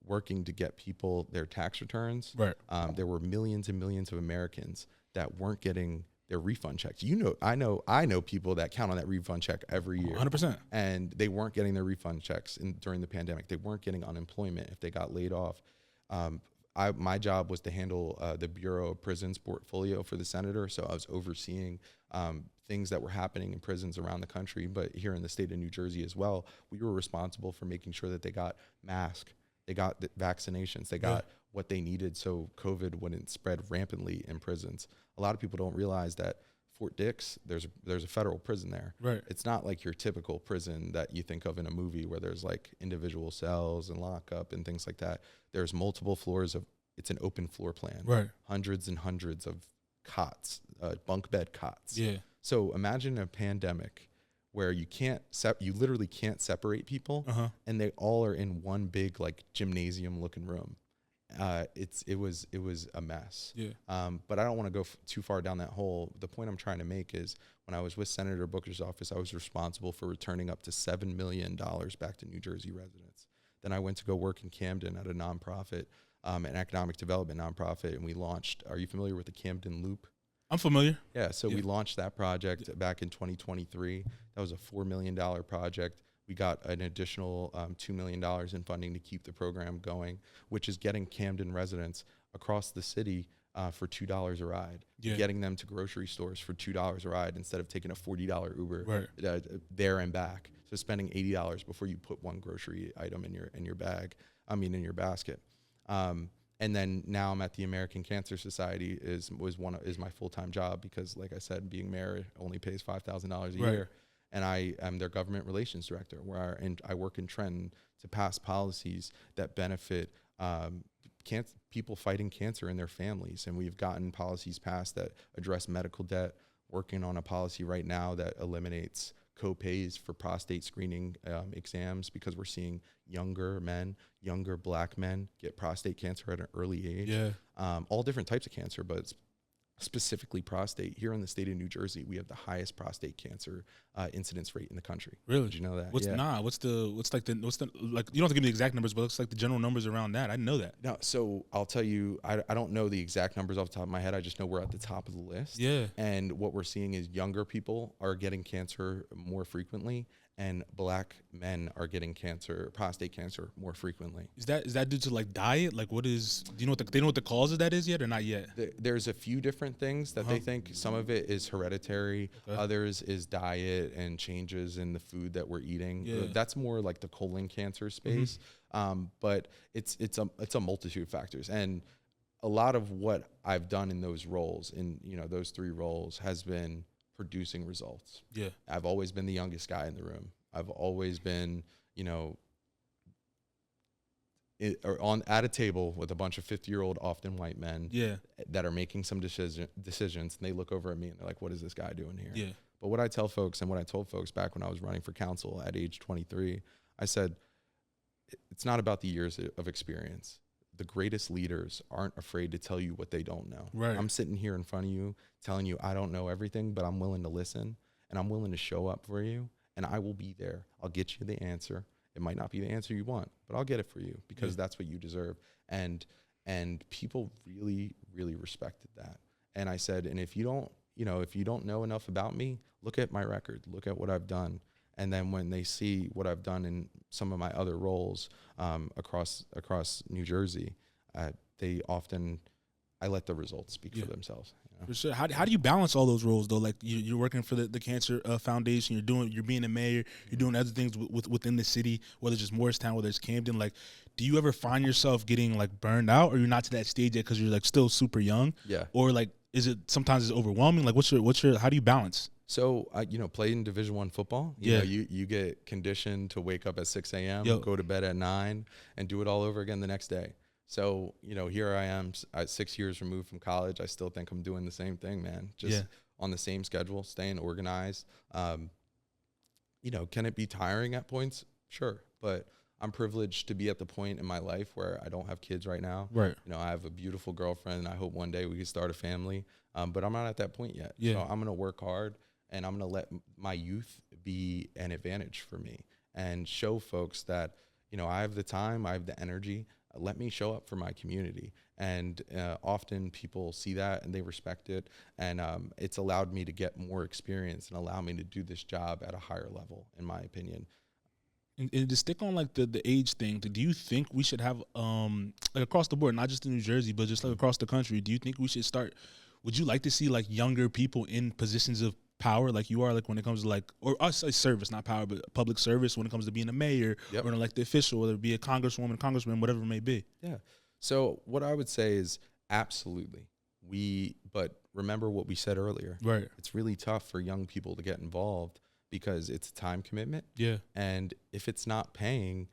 working to get people their tax returns. Right. There were millions and millions of Americans that weren't getting their refund checks. You know, I know people that count on that refund check every year. 100%. And they weren't getting their refund checks during the pandemic. They weren't getting unemployment if they got laid off. My job was to handle the Bureau of Prisons portfolio for the senator. So I was overseeing things that were happening in prisons around the country, but here in the state of New Jersey as well. We were responsible for making sure that they got masks, they got the vaccinations, they got what they needed so COVID wouldn't spread rampantly in prisons. A lot of people don't realize that Fort Dix, there's a federal prison there. Right. It's not like your typical prison that you think of in a movie where there's like individual cells and lockup and things like that. There's multiple floors it's an open floor plan. Right. Hundreds and hundreds of cots, bunk bed cots. Yeah. So imagine a pandemic where you literally can't separate people, and they all are in one big like gymnasium looking room. It was a mess. Yeah. But I don't want to go too far down that hole. The point I'm trying to make is when I was with Senator Booker's office, I was responsible for returning up to $7 million back to New Jersey residents. Then I went to go work in Camden at a nonprofit, an economic development nonprofit, and we launched. Are you familiar with the Camden Loop? I'm familiar. Yeah. So we launched that project back in 2023. That was a $4 million project. We got an additional $2 million in funding to keep the program going, which is getting Camden residents across the city for $2 a ride, getting them to grocery stores for $2 a ride instead of taking a $40 Uber there and back. So spending $80 before you put one grocery item in your basket. And then now I'm at the American Cancer Society is my full-time job because, like I said, being mayor only pays $5,000 a year. And I am their government relations director, where I work in Trenton to pass policies that benefit people fighting cancer and their families. And we've gotten policies passed that address medical debt, working on a policy right now that eliminates co-pays for prostate screening exams because we're seeing younger Black men get prostate cancer at an early age. Yeah. All different types of cancer, but it's specifically prostate. Here in the state of New Jersey, we have the highest prostate cancer incidence rate in the country. Really? Did you know that? What's you don't have to give me the exact numbers, but it's like the general numbers around that. I didn't know that. No, so I'll tell you, I don't know the exact numbers off the top of my head. I just know we're at the top of the list. Yeah. And what we're seeing is younger people are getting cancer more frequently, and Black men are getting prostate cancer more frequently. Is that due to like diet? Like do you know what the cause of that is yet or not yet? There's a few different things that they think. Some of it is hereditary. Okay. Others is diet and changes in the food that we're eating. Yeah. That's more like the colon cancer space. But it's a multitude of factors. And a lot of what I've done in those roles, those three roles, has been producing results. Yeah. I've always been the youngest guy in the room. I've always been, at a table with a bunch of 50-year-old, often white men that are making some decisions, and they look over at me and they're like, what is this guy doing here? Yeah. But what I tell folks, and what I told folks back when I was running for council at age 23, I said, it's not about the years of experience. The greatest leaders aren't afraid to tell you what they don't know. Right. I'm sitting here in front of you telling you I don't know everything, but I'm willing to listen. and I'm willing to show up for you, and I will be there. I'll get you the answer. It might not be the answer you want, but I'll get it for you because that's what you deserve. And people really, really respected that. And I said, and if you don't know enough about me, look at my record, look at what I've done. And then when they see what I've done in some of my other roles across New Jersey, I let the results speak for themselves. You know? For sure. How do you balance all those roles though? Like you're working for the Cancer Foundation, you're being a mayor, you're doing other things within the city, whether it's just Moorestown, whether it's Camden. Like, do you ever find yourself getting like burned out, or you're not to that stage yet because you're like still super young? Yeah. Or like, is it sometimes it's overwhelming? Like, what's your how do you balance? So, playing Division I football, you know, you get conditioned to wake up at 6 a.m., go to bed at 9, and do it all over again the next day. So, here I am, 6 years removed from college. I still think I'm doing the same thing, man. Just on the same schedule, staying organized. Can it be tiring at points? Sure. But I'm privileged to be at the point in my life where I don't have kids right now. Right. I have a beautiful girlfriend, and I hope one day we can start a family. But I'm not at that point yet. Yeah. So I'm going to work hard, and I'm going to let my youth be an advantage for me and show folks that, I have the time, I have the energy. Let me show up for my community. And often people see that and they respect it. And it's allowed me to get more experience and allow me to do this job at a higher level, in my opinion. And to stick on like the age thing, do you think we should have like across the board, not just in New Jersey, but just like across the country, do you think we should would you like to see like younger people in positions of power like you are, like when it comes to like, or us say service, not power, but public service when it comes to being a mayor or an elected official, whether it be a congresswoman, congressman, whatever it may be? Yeah. So what I would say is absolutely. But remember what we said earlier. Right. It's really tough for young people to get involved because it's a time commitment. Yeah. And if it's not paying,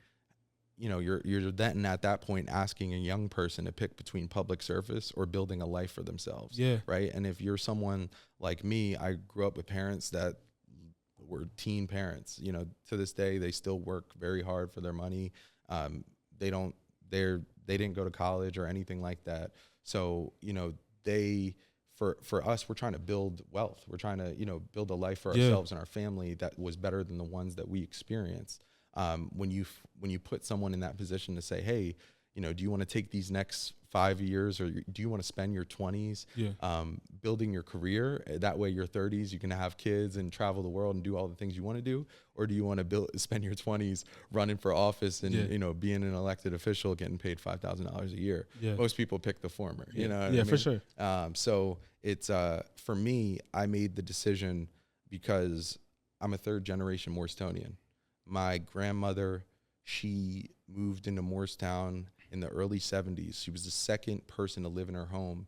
you're then at that point asking a young person to pick between public service or building a life for themselves. Yeah. Right. And if you're someone like me, I grew up with parents that were teen parents. To this day, they still work very hard for their money. They didn't go to college or anything like that. So, for us, we're trying to build wealth. We're trying to, build a life for ourselves and our family that was better than the ones that we experienced. When you put someone in that position to say, hey, do you want to take these next 5 years, or do you want to spend your 20s building your career? That way your 30s, you can have kids and travel the world and do all the things you want to do. Or do you want to spend your 20s running for office and, being an elected official, getting paid $5,000 a year? Yeah. Most people pick the former, you know what I mean? For sure. So it's, for me, I made the decision because I'm a third generation Moorestonian. My grandmother, she moved into Moorestown in the early 70s. She was the second person to live in her home.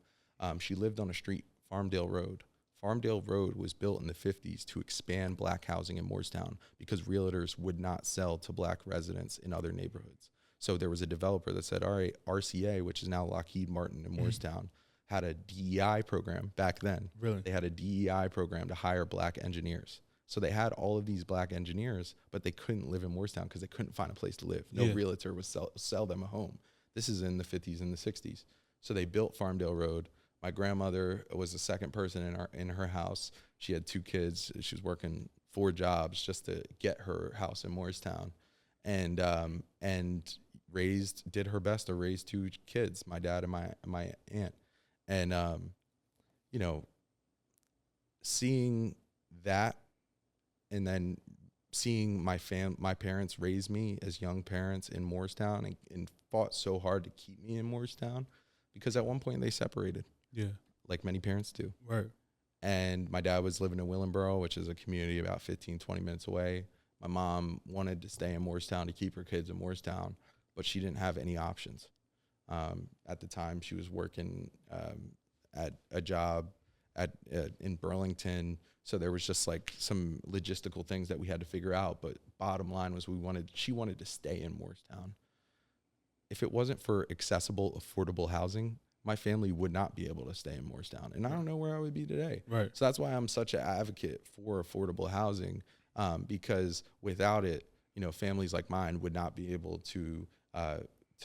She lived on a street, Farmdale Road. Farmdale Road was built in the 50s to expand black housing in Moorestown because realtors would not sell to black residents in other neighborhoods. So there was a developer that said, all right, RCA, which is now Lockheed Martin in Moorestown, had a DEI program back then. Really? They had a DEI program to hire black engineers. So they had all of these black engineers, but they couldn't live in Moorestown because they couldn't find a place to live. No realtor would sell them a home. This is in the 50s and the 60s. So they built Farmdale Road. My grandmother was the second person in her house. She had 2 kids. She was working 4 jobs just to get her house in Moorestown, and did her best to raise 2 kids, my dad and my aunt. And seeing that, and then seeing my parents raise me as young parents in Moorestown and fought so hard to keep me in Moorestown, because at one point they separated. Yeah. Like many parents do. Right. And my dad was living in Willenboro, which is a community about 15, 20 minutes away. My mom wanted to stay in Moorestown to keep her kids in Moorestown, but she didn't have any options. At the time, she was working at a job in Burlington. So there was just like some logistical things that we had to figure out. But bottom line was she wanted to stay in Moorestown. If it wasn't for accessible, affordable housing, my family would not be able to stay in Moorestown. And I don't know where I would be today. Right. So that's why I'm such an advocate for affordable housing, because without it, families like mine would not be able to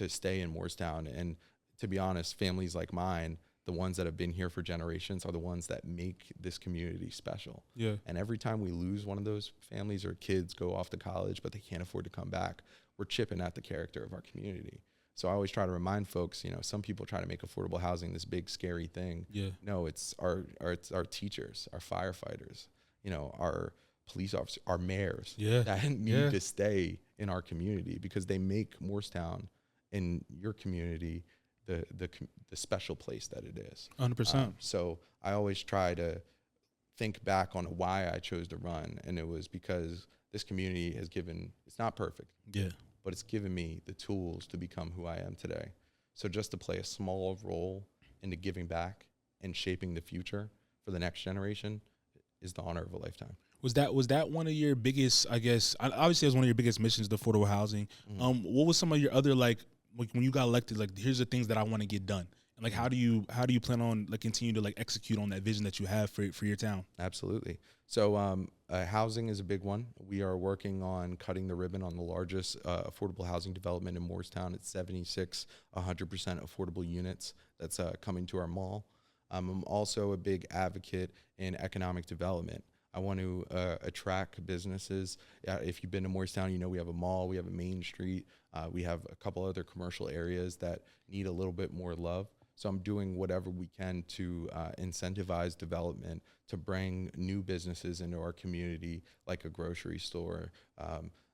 stay in Moorestown. And to be honest, families like mine the ones that have been here for generations are the ones that make this community special. Yeah. And every time we lose one of those families or kids go off to college, but they can't afford to come back, we're chipping at the character of our community. So I always try to remind folks, you know, some people try to make affordable housing this big, scary thing. Yeah. No, it's our teachers, our firefighters, you know, our police officers, our mayors that need to stay in our community because they make Moorestown in your community the special place that it is. 100%. So I always try to think back on why I chose to run, and it was because this community has given, it's not perfect, but it's given me the tools to become who I am today. So just to play a small role into giving back and shaping the future for the next generation is the honor of a lifetime. Was that one of your biggest, I guess, obviously it was one of your biggest missions, the affordable housing. What was some of your other, like when you got elected, like, here's the things that I want to get done? And like, how do you plan on like continue to like execute on that vision that you have for your town? Absolutely. So housing is a big one. We are working on cutting the ribbon on the largest affordable housing development in Moorestown. It's 76, 100% affordable units that's coming to our mall. I'm also a big advocate in economic development. I want to attract businesses. If you've been to Moorestown, you know we have a mall, we have a main street, we have a couple other commercial areas that need a little bit more love. So I'm doing whatever we can to incentivize development, to bring new businesses into our community, like a grocery store,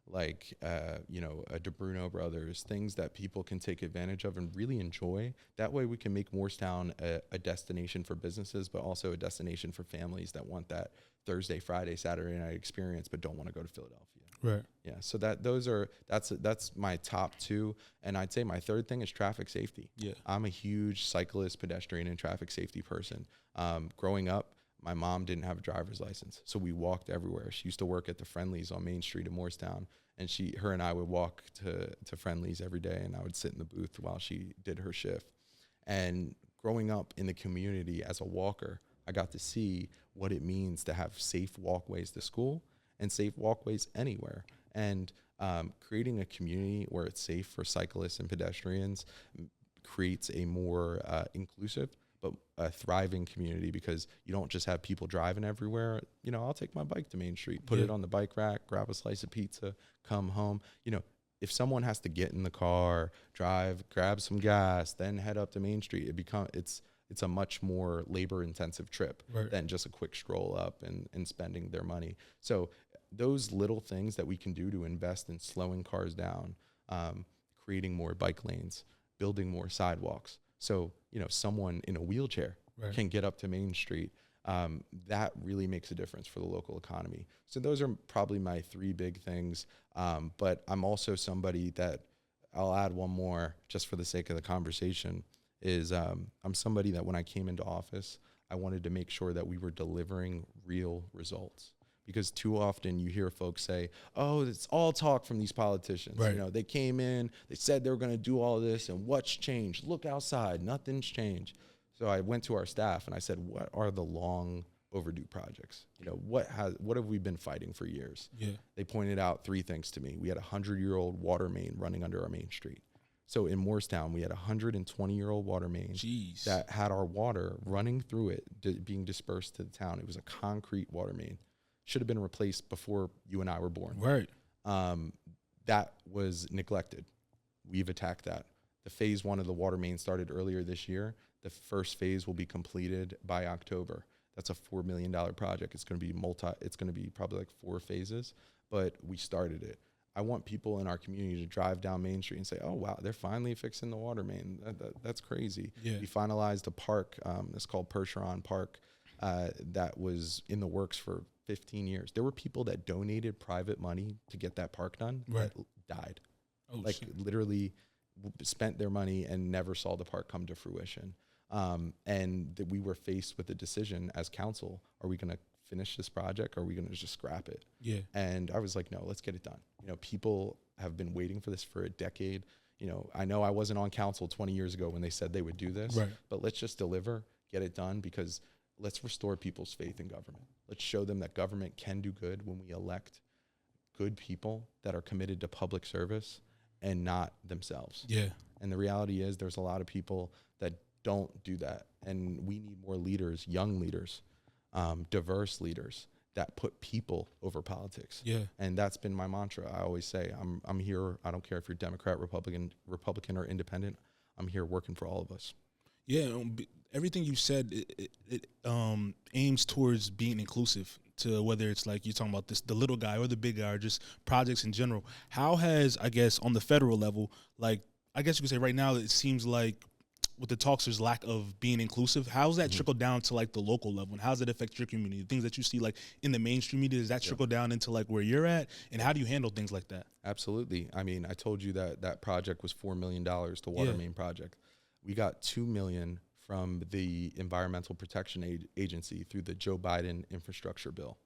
like a De Bruno Brothers, things that people can take advantage of and really enjoy. That way we can make Moorestown a destination for businesses, but also a destination for families that want that Thursday, Friday, Saturday night experience, but don't want to go to Philadelphia. Right. Yeah. So that's my top two. And I'd say my third thing is traffic safety. Yeah. I'm a huge cyclist, pedestrian, and traffic safety person. Growing up, my mom didn't have a driver's license, so we walked everywhere. She used to work at the Friendlies on Main Street in Moorestown, and her and I would walk to Friendlies every day, and I would sit in the booth while she did her shift. And growing up in the community as a walker, I got to see what it means to have safe walkways to school and safe walkways anywhere. And creating a community where it's safe for cyclists and pedestrians creates a more inclusive but a thriving community, because you don't just have people driving everywhere. You know, I'll take my bike to Main Street, put it on the bike rack, grab a slice of pizza, come home. You know, if someone has to get in the car, drive, grab some gas, then head up to Main Street, it's a much more labor-intensive trip than just a quick stroll up and spending their money. So those little things that we can do to invest in slowing cars down, creating more bike lanes, building more sidewalks, so you know someone in a wheelchair can get up to Main Street. That really makes a difference for the local economy. So those are probably my three big things. But I'm also somebody that, I'll add one more just for the sake of the conversation, is I'm somebody that when I came into office, I wanted to make sure that we were delivering real results. Because too often you hear folks say, oh, it's all talk from these politicians. You know, they came in, they said they were going to do all this, and what's changed? Look outside, nothing's changed. So I went to our staff and I said, what are the long overdue projects? You know, what have we been fighting for years? They pointed out three things to me. We had a 100-year-old water main running under our main street. So in Moorestown, we had a 120-year-old water main that had our water running through it, being dispersed to the town. It was a concrete water main. Should have been replaced before you and I were born. That was neglected. We've attacked that. The phase one of the water main started earlier this year. The first phase will be completed by October. That's a $4 million project. It's going to be probably like 4 phases, but we started it. I want people in our community to drive down Main Street and say, oh, wow, they're finally fixing the water main. That's crazy. We finalized a park. It's called Percheron Park. That was in the works for 15 years. There were people that donated private money to get that park done that died. Literally spent their money and never saw the park come to fruition. And that we were faced with a decision as council. Are we going to finish this project, or are we going to just scrap it? And I was like, no, let's get it done. You know, people have been waiting for this for a decade. You know I wasn't on council 20 years ago when they said they would do this, but let's just deliver, get it done, because let's restore people's faith in government. Let's show them that government can do good when we elect good people that are committed to public service and not themselves. And the reality is there's a lot of people that don't do that. And we need more leaders, young leaders, diverse leaders that put people over politics. Yeah. And that's been my mantra. I always say, I'm here. I don't care if you're Democrat, Republican, or independent. I'm here working for all of us. Yeah. Everything you said, it aims towards being inclusive to whether it's like you're talking about the little guy or the big guy or just projects in general. How has, I guess, on the federal level, like, I guess you could say right now, it seems like with the talks, there's lack of being inclusive. How's that trickled down to like the local level, and how does it affect your community? The things that you see like in the mainstream media, does that trickle down into like where you're at, and how do you handle things like that? Absolutely. I mean, I told you that project was $4 million, the water main project. We got $2 million from the Environmental Protection Agency through the Joe Biden infrastructure bill.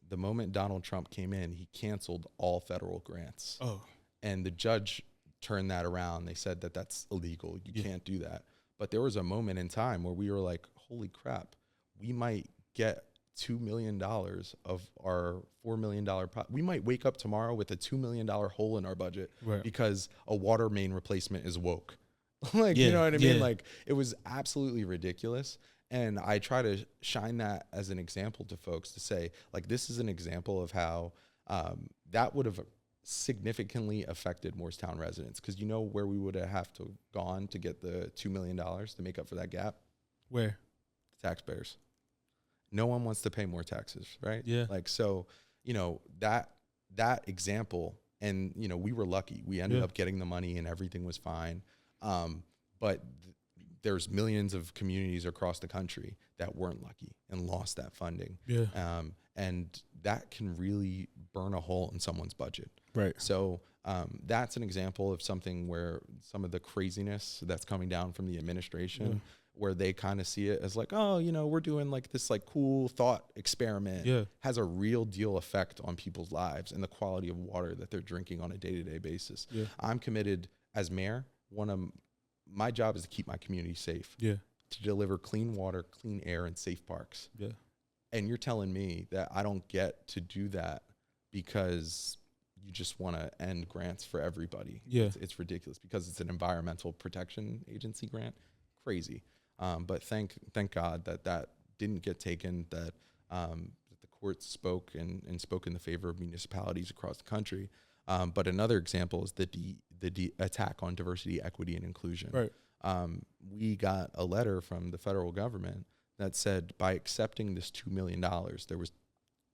The moment Donald Trump came in, he canceled all federal grants. Oh, and the judge turned that around. They said that that's illegal. You can't do that. But there was a moment in time where we were like, holy crap, we might get $2 million of our $4 million. We might wake up tomorrow with a $2 million hole in our budget because a water main replacement is woke. Like, you know what I mean? Like, it was absolutely ridiculous. And I try to shine that as an example to folks to say, like, this is an example of how that would have significantly affected Moorestown residents, because you know where we would have to gone to get the $2 million to make up for that gap? Where? Taxpayers. No one wants to pay more taxes, right? Yeah. Like, so, you know, that example, and, you know, we were lucky. We ended up getting the money and everything was fine. But there's millions of communities across the country that weren't lucky and lost that funding. Yeah. And that can really burn a hole in someone's budget. Right. So that's an example of something where some of the craziness that's coming down from the administration, where they kind of see it as like, oh, you know, we're doing like this like cool thought experiment, has a real deal effect on people's lives and the quality of water that they're drinking on a day-to-day basis. Yeah. I'm committed as mayor. My job is to keep my community safe, to deliver clean water, clean air, and safe parks. Yeah. And you're telling me that I don't get to do that because you just want to end grants for everybody. Yeah. It's ridiculous because it's an environmental protection agency grant. Crazy. But thank God that didn't get taken, that the courts spoke and spoke in the favor of municipalities across the country. But another example is the attack on diversity, equity, and inclusion. Right. We got a letter from the federal government that said by accepting this $2 million, there was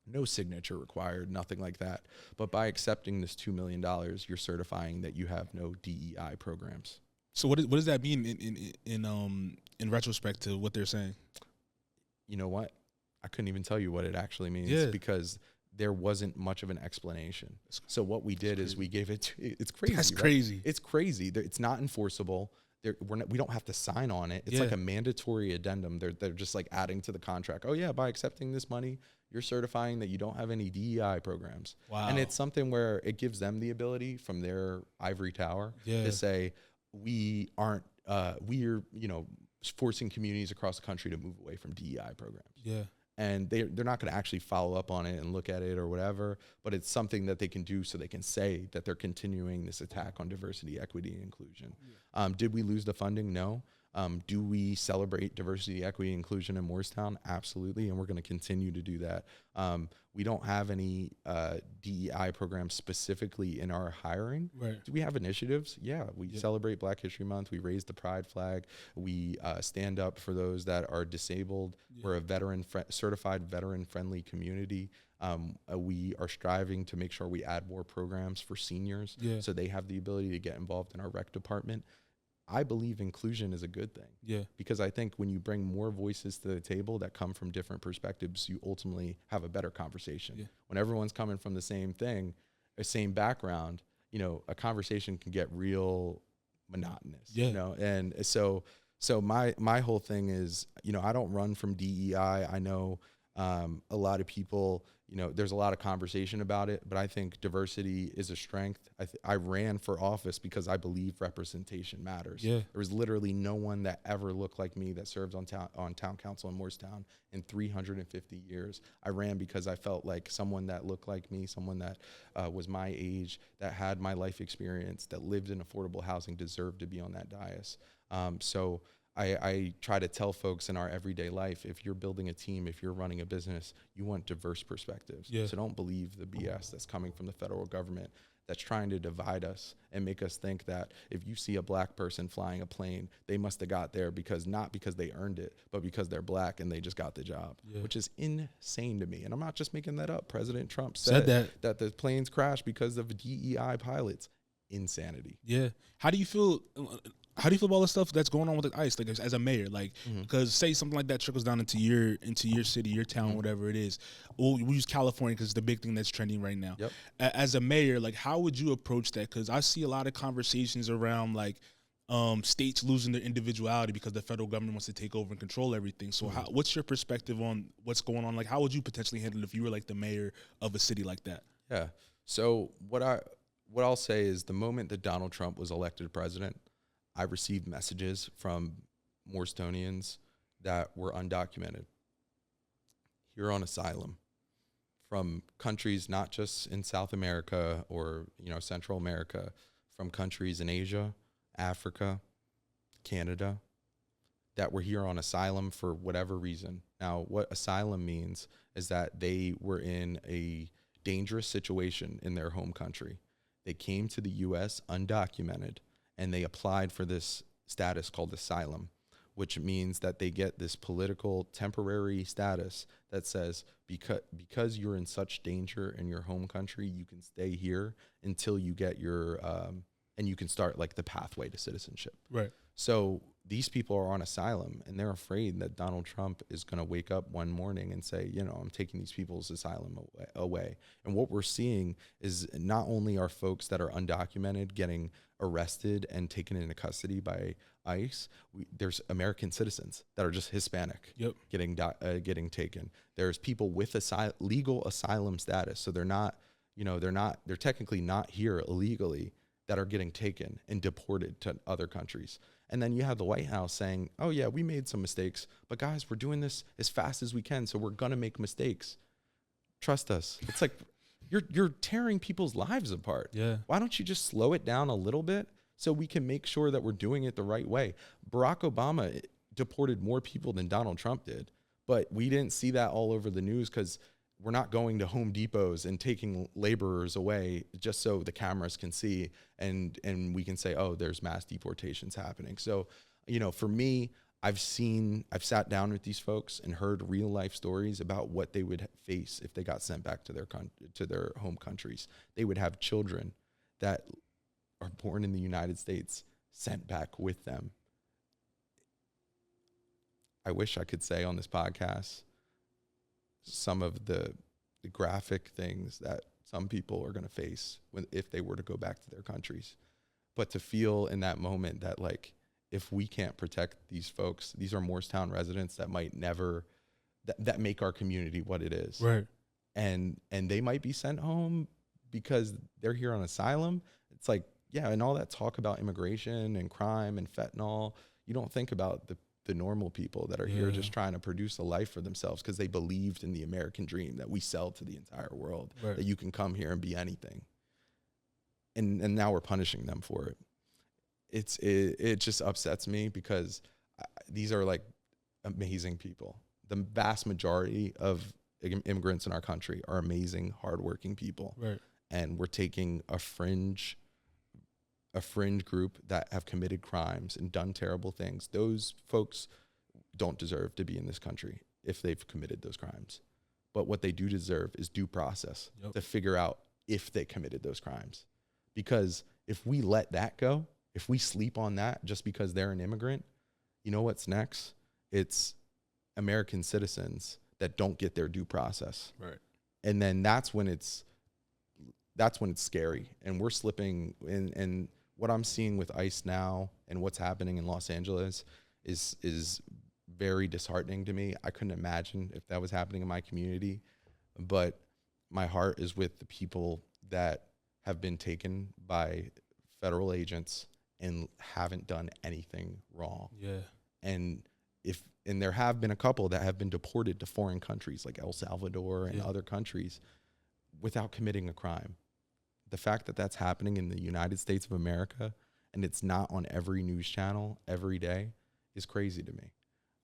no signature required, nothing like that. But by accepting this $2 million, you're certifying that you have no DEI programs. So what does that mean in retrospect to what they're saying? You know what? I couldn't even tell you what it actually means because there wasn't much of an explanation. So what we did is we gave it. It's crazy. That's crazy. Right? It's crazy. It's not enforceable. We don't have to sign on it. It's like a mandatory addendum. They're just like adding to the contract. Oh yeah, by accepting this money, you're certifying that you don't have any DEI programs. Wow. And it's something where it gives them the ability from their ivory tower to say we aren't. We're forcing communities across the country to move away from DEI programs. Yeah. And they're not going to actually follow up on it and look at it or whatever, but it's something that they can do so they can say that they're continuing this attack on diversity, equity, and inclusion. Yeah. Did we lose the funding? No. Do we celebrate diversity, equity, and inclusion in Moorestown? Absolutely, and we're going to continue to do that. We don't have any DEI programs specifically in our hiring. Right. Do we have initiatives? Yeah, we celebrate Black History Month. We raise the pride flag. We stand up for those that are disabled. Yeah. We're a certified veteran-friendly community. We are striving to make sure we add more programs for seniors so they have the ability to get involved in our rec department. I believe inclusion is a good thing. Yeah. Because I think when you bring more voices to the table that come from different perspectives, you ultimately have a better conversation. Yeah. When everyone's coming from the same thing, the same background, a conversation can get real monotonous. Yeah. And so my whole thing is, I don't run from DEI. I know a lot of people, there's a lot of conversation about it, but I think diversity is a strength. I ran for office because I believe representation matters. Yeah. There was literally no one that ever looked like me that served on town council in Moorestown in 350 years. I ran because I felt like someone that looked like me, someone that was my age, that had my life experience, that lived in affordable housing deserved to be on that dais. So I try to tell folks in our everyday life, if you're building a team, if you're running a business, you want diverse perspectives. Yeah. So don't believe the BS that's coming from the federal government that's trying to divide us and make us think that if you see a black person flying a plane, they must have got there not because they earned it, but because they're black and they just got the job, which is insane to me. And I'm not just making that up. President Trump said that the planes crashed because of DEI pilots. Insanity. Yeah. How do you feel about all the stuff that's going on with the ICE, like as a mayor, like because say something like that trickles down into your city, your town, whatever it is. We use California because it's the big thing that's trending right now. Yep. As a mayor, like how would you approach that? Because I see a lot of conversations around like states losing their individuality because the federal government wants to take over and control everything. So what's your perspective on what's going on? Like how would you potentially handle it if you were like the mayor of a city like that? Yeah. So what I'll say is the moment that Donald Trump was elected president, I received messages from Moorestonians that were undocumented here on asylum from countries not just in South America or, Central America, from countries in Asia, Africa, Canada, that were here on asylum for whatever reason. Now, what asylum means is that they were in a dangerous situation in their home country. They came to the U.S. undocumented, and they applied for this status called asylum, which means that they get this political temporary status that says because you're in such danger in your home country, you can stay here until you get your and you can start like the pathway to citizenship. Right. So these people are on asylum, and they're afraid that Donald Trump is going to wake up one morning and say, I'm taking these people's asylum away. And what we're seeing is not only are folks that are undocumented getting arrested and taken into custody by ICE, there's American citizens that are just Hispanic getting taken. There's people with legal asylum status, so they're technically not here illegally, that are getting taken and deported to other countries. And then you have the White House saying, oh yeah, we made some mistakes, but guys, we're doing this as fast as we can, so we're gonna make mistakes. Trust us. It's like you're tearing people's lives apart. Yeah. Why don't you just slow it down a little bit so we can make sure that we're doing it the right way? Barack Obama deported more people than Donald Trump did, but we didn't see that all over the news because we're not going to Home Depots and taking laborers away just so the cameras can see and we can say, oh, there's mass deportations happening. So, for me, I've sat down with these folks and heard real life stories about what they would face if they got sent back to their home countries. They would have children that are born in the United States sent back with them. I wish I could say on this podcast some of the graphic things that some people are going to face if they were to go back to their countries. But to feel in that moment that, like, if we can't protect these folks, these are Moorestown residents that might never, that make our community what it is. Right. And they might be sent home because they're here on asylum. It's like, yeah, and all that talk about immigration and crime and fentanyl, you don't think about the normal people that are here just trying to produce a life for themselves because they believed in the American dream that we sell to the entire world, that you can come here and be anything. And now we're punishing them for it. It just upsets me because these are like amazing people. The vast majority of immigrants in our country are amazing, hardworking people. Right. And we're taking a fringe group that have committed crimes and done terrible things. Those folks don't deserve to be in this country if they've committed those crimes. But what they do deserve is due process to figure out if they committed those crimes. Because if we let that go, if we sleep on that just because they're an immigrant, you know what's next? It's American citizens that don't get their due process. Right. And then that's when it's scary. And we're slipping in. And what I'm seeing with ICE now and what's happening in Los Angeles is very disheartening to me. I couldn't imagine if that was happening in my community, but my heart is with the people that have been taken by federal agents and haven't done anything wrong. Yeah. And there have been a couple that have been deported to foreign countries like El Salvador and other countries without committing a crime. The fact that that's happening in the United States of America and it's not on every news channel every day is crazy to me.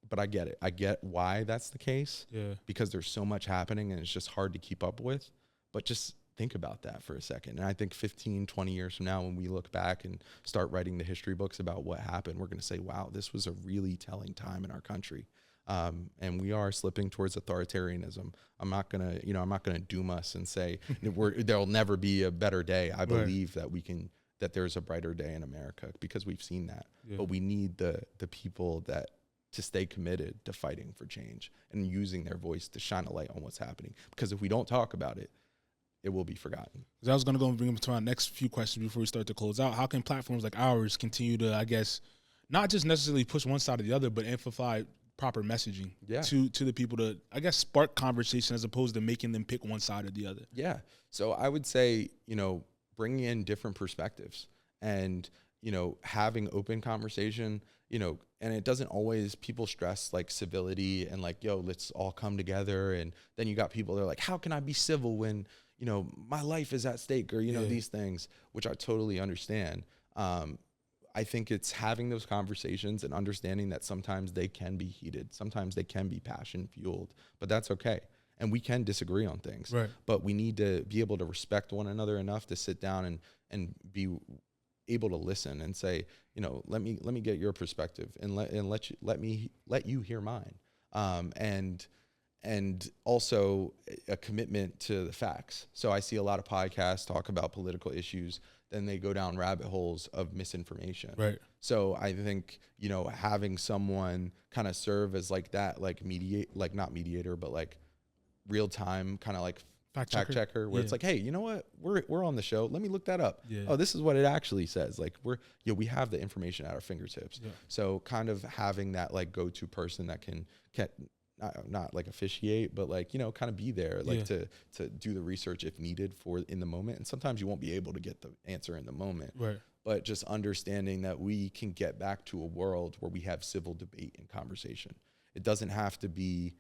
But I get it. I get why that's the case. Yeah. Because there's so much happening and it's just hard to keep up with. But just think about that for a second. And I think 15, 20 years from now, when we look back and start writing the history books about what happened, we're going to say, wow, this was a really telling time in our country. And we are slipping towards authoritarianism. I'm not going to doom us and say there'll never be a better day. I believe that there's a brighter day in America because we've seen that. Yeah. But we need the people to stay committed to fighting for change and using their voice to shine a light on what's happening. Because if we don't talk about it, it will be forgotten. I was going to go and bring up to our next few questions before we start to close out. How can platforms like ours continue to, I guess, not just necessarily push one side or the other, but amplify proper messaging to the people to, I guess, spark conversation as opposed to making them pick one side or the other? Yeah. So I would say, bringing in different perspectives and, having open conversation, and it doesn't always, people stress like civility and like, yo, let's all come together. And then you got people that are like, how can I be civil when, my life is at stake or, these things, which I totally understand. I think it's having those conversations and understanding that sometimes they can be heated. Sometimes they can be passion fueled, but that's okay. And we can disagree on things, right? But we need to be able to respect one another enough to sit down and be able to listen and say, let me get your perspective and let you hear mine. And also a commitment to the facts. So I see a lot of podcasts talk about political issues, then they go down rabbit holes of misinformation. Right. So I think, having someone kind of serve as like that, like not mediator, but like real time kind of like fact checker where it's like, hey, you know what? We're on the show. Let me look that up. Yeah. Oh, this is what it actually says. Like we have the information at our fingertips. Yeah. So kind of having that like go-to person that can not like officiate, but like, kind of be there, like to do the research if needed for in the moment. And sometimes you won't be able to get the answer in the moment, right? But just understanding that we can get back to a world where we have civil debate and conversation. It doesn't have to be,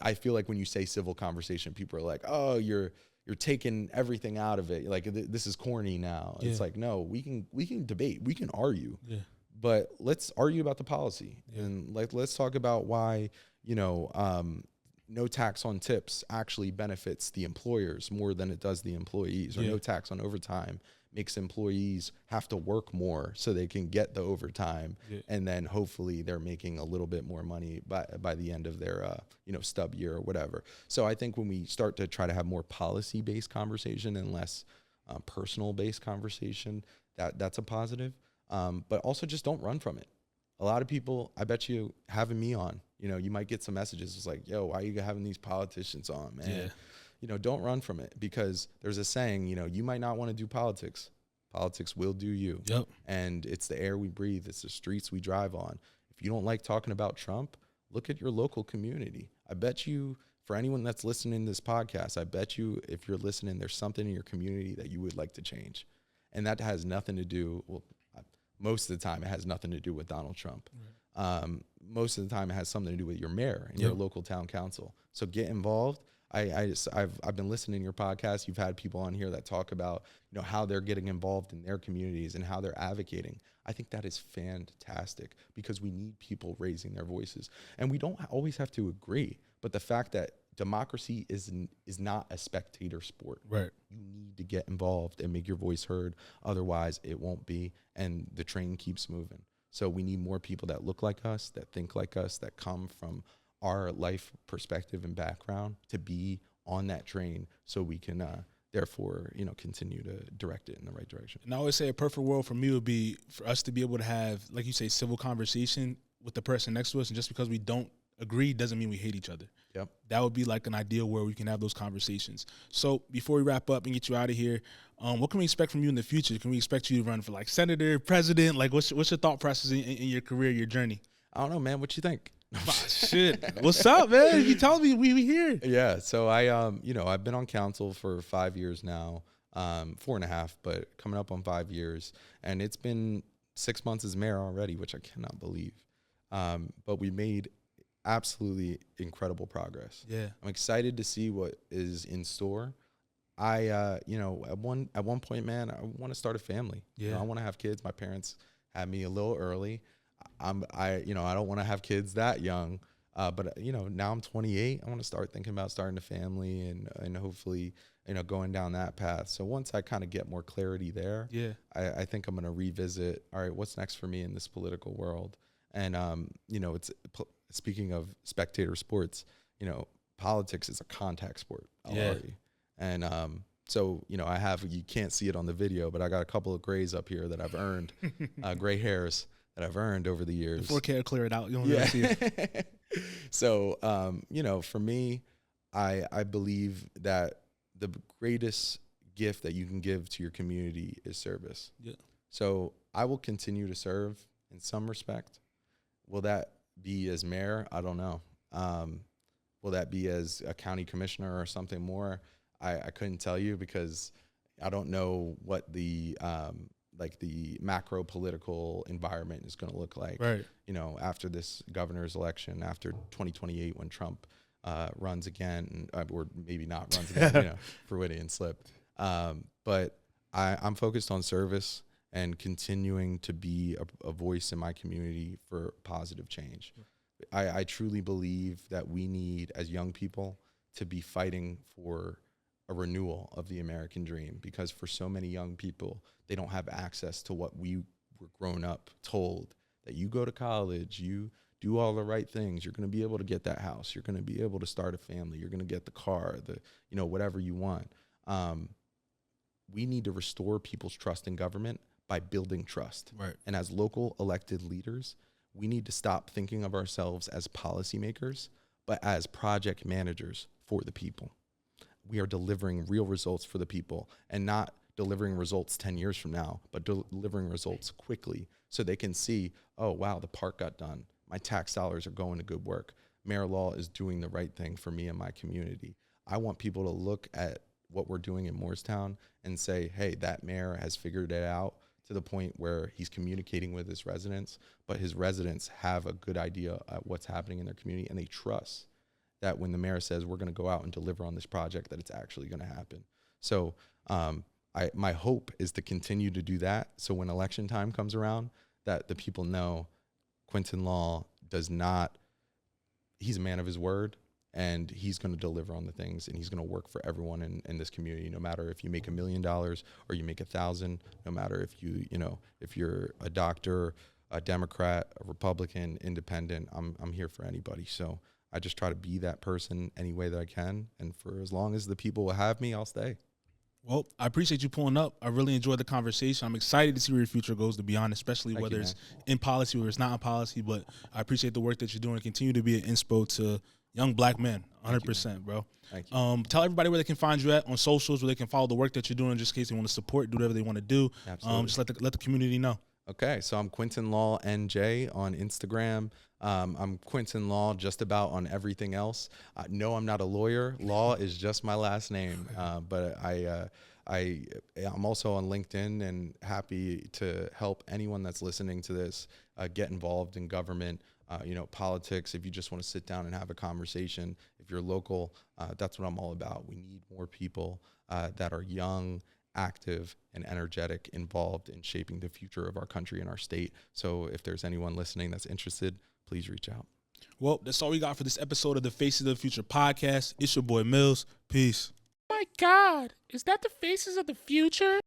I feel like when you say civil conversation, people are like, oh, you're taking everything out of it. Like this is corny now. Yeah. It's like, no, we can debate, we can argue. Yeah. But let's argue about the policy and let's talk about why, no tax on tips actually benefits the employers more than it does the employees, or no tax on overtime makes employees have to work more so they can get the overtime. Yeah. And then hopefully they're making a little bit more money by the end of their, stub year or whatever. So I think when we start to try to have more policy-based conversation and less personal-based conversation, that's a positive. But also just don't run from it. A lot of people, I bet you having me on, you might get some messages. It's like, yo, why are you having these politicians on, man? Yeah. Don't run from it, because there's a saying, you might not want to do politics. Politics will do you. Yep. And it's the air we breathe. It's the streets we drive on. If you don't like talking about Trump, look at your local community. I bet you, for anyone that's listening to this podcast, I bet you if you're listening, there's something in your community that you would like to change. And that has nothing to do, most of the time, it has nothing to do with Donald Trump. Right. Most of the time, it has something to do with your mayor and your local town council. So get involved. I've been listening to your podcast. You've had people on here that talk about how they're getting involved in their communities and how they're advocating. I think that is fantastic, because we need people raising their voices, and we don't always have to agree. But the fact that democracy is not a spectator sport. Right. You need to get involved and make your voice heard. Otherwise, it won't be, and the train keeps moving. So we need more people that look like us, that think like us, that come from our life perspective and background to be on that train, so we can therefore continue to direct it in the right direction. And I always say a perfect world for me would be for us to be able to have, like you say, civil conversation with the person next to us, and just because we don't agree doesn't mean we hate each other. Yep. That would be like an ideal where we can have those conversations. So before we wrap up and get you out of here, what can we expect from you in the future? Can we expect you to run for like senator, president? Like what's your thought process in your career, your journey? I don't know, man. What you think? Shit. What's up, man? You tell me, we here. Yeah. So I've been on council for 5 years now, 4.5, but coming up on 5 years, and it's been 6 months as mayor already, which I cannot believe. But we made absolutely incredible progress. Yeah. I'm excited to see what is in store. At one point, man, I want to start a family. Yeah. I want to have kids. My parents had me a little early. I don't want to have kids that young. But now I'm 28. I want to start thinking about starting a family and hopefully, going down that path. So once I kind of get more clarity there, I think I'm going to revisit, all right, what's next for me in this political world? And, speaking of spectator sports, politics is a contact sport already. And, so, you can't see it on the video, but I got a couple of grays up here that I've earned, gray hairs that I've earned over the years. Before Care clear it out, you don't really see it. So, for me, I believe that the greatest gift that you can give to your community is service. Yeah. So I will continue to serve in some respect. Will that be as mayor? I don't know. Will that be as a county commissioner or something more? I couldn't tell you because I don't know what the the macro political environment is going to look like. Right. After this governor's election, after 2028, when Trump runs again, or maybe not runs again, Freudian slip. But I'm focused on service and continuing to be a voice in my community for positive change. I truly believe that we need, as young people, to be fighting for a renewal of the American dream, because for so many young people, they don't have access to what we were grown up told, that you go to college, you do all the right things, you're going to be able to get that house, you're going to be able to start a family, you're going to get the car, whatever you want. We need to restore people's trust in government by building trust. Right. And as local elected leaders, we need to stop thinking of ourselves as policymakers, but as project managers for the people. We are delivering real results for the people, and not delivering results 10 years from now, but delivering results quickly so they can see, oh, wow, the park got done. My tax dollars are going to good work. Mayor Law is doing the right thing for me and my community. I want people to look at what we're doing in Moorestown and say, hey, that mayor has figured it out to the point where he's communicating with his residents, but his residents have a good idea of what's happening in their community, and they trust that when the mayor says we're going to go out and deliver on this project, that it's actually going to happen. So my hope is to continue to do that. So when election time comes around, that the people know Quinton Law he's a man of his word, and he's going to deliver on the things, and he's going to work for everyone in this community, no matter if you make $1 million or you make 1,000, no matter if you're a doctor, a Democrat, a Republican, independent, I'm here for anybody. So I just try to be that person any way that I can. And for as long as the people will have me, I'll stay. Well, I appreciate you pulling up. I really enjoyed the conversation. I'm excited to see where your future goes, to be honest, especially whether it's in policy or it's not in policy. But I appreciate the work that you're doing and continue to be an inspo to young black men, 100%, bro. Thank you. Tell everybody where they can find you at on socials, where they can follow the work that you're doing, just in case they want to support, do whatever they want to do. Absolutely. Just let the community know. Okay, so I'm Quinton Law NJ on Instagram. I'm Quinton Law just about on everything else. No, I'm not a lawyer. Law is just my last name. But I'm also on LinkedIn, and happy to help anyone that's listening to this get involved in government, politics. If you just want to sit down and have a conversation, if you're local, that's what I'm all about. We need more people that are young, active, and energetic, involved in shaping the future of our country and our state. So if there's anyone listening that's interested, please reach out. Well, that's all we got for this episode of the Faces of the Future podcast. It's your boy Myles. Peace. Oh my God, is that the Faces of the Future?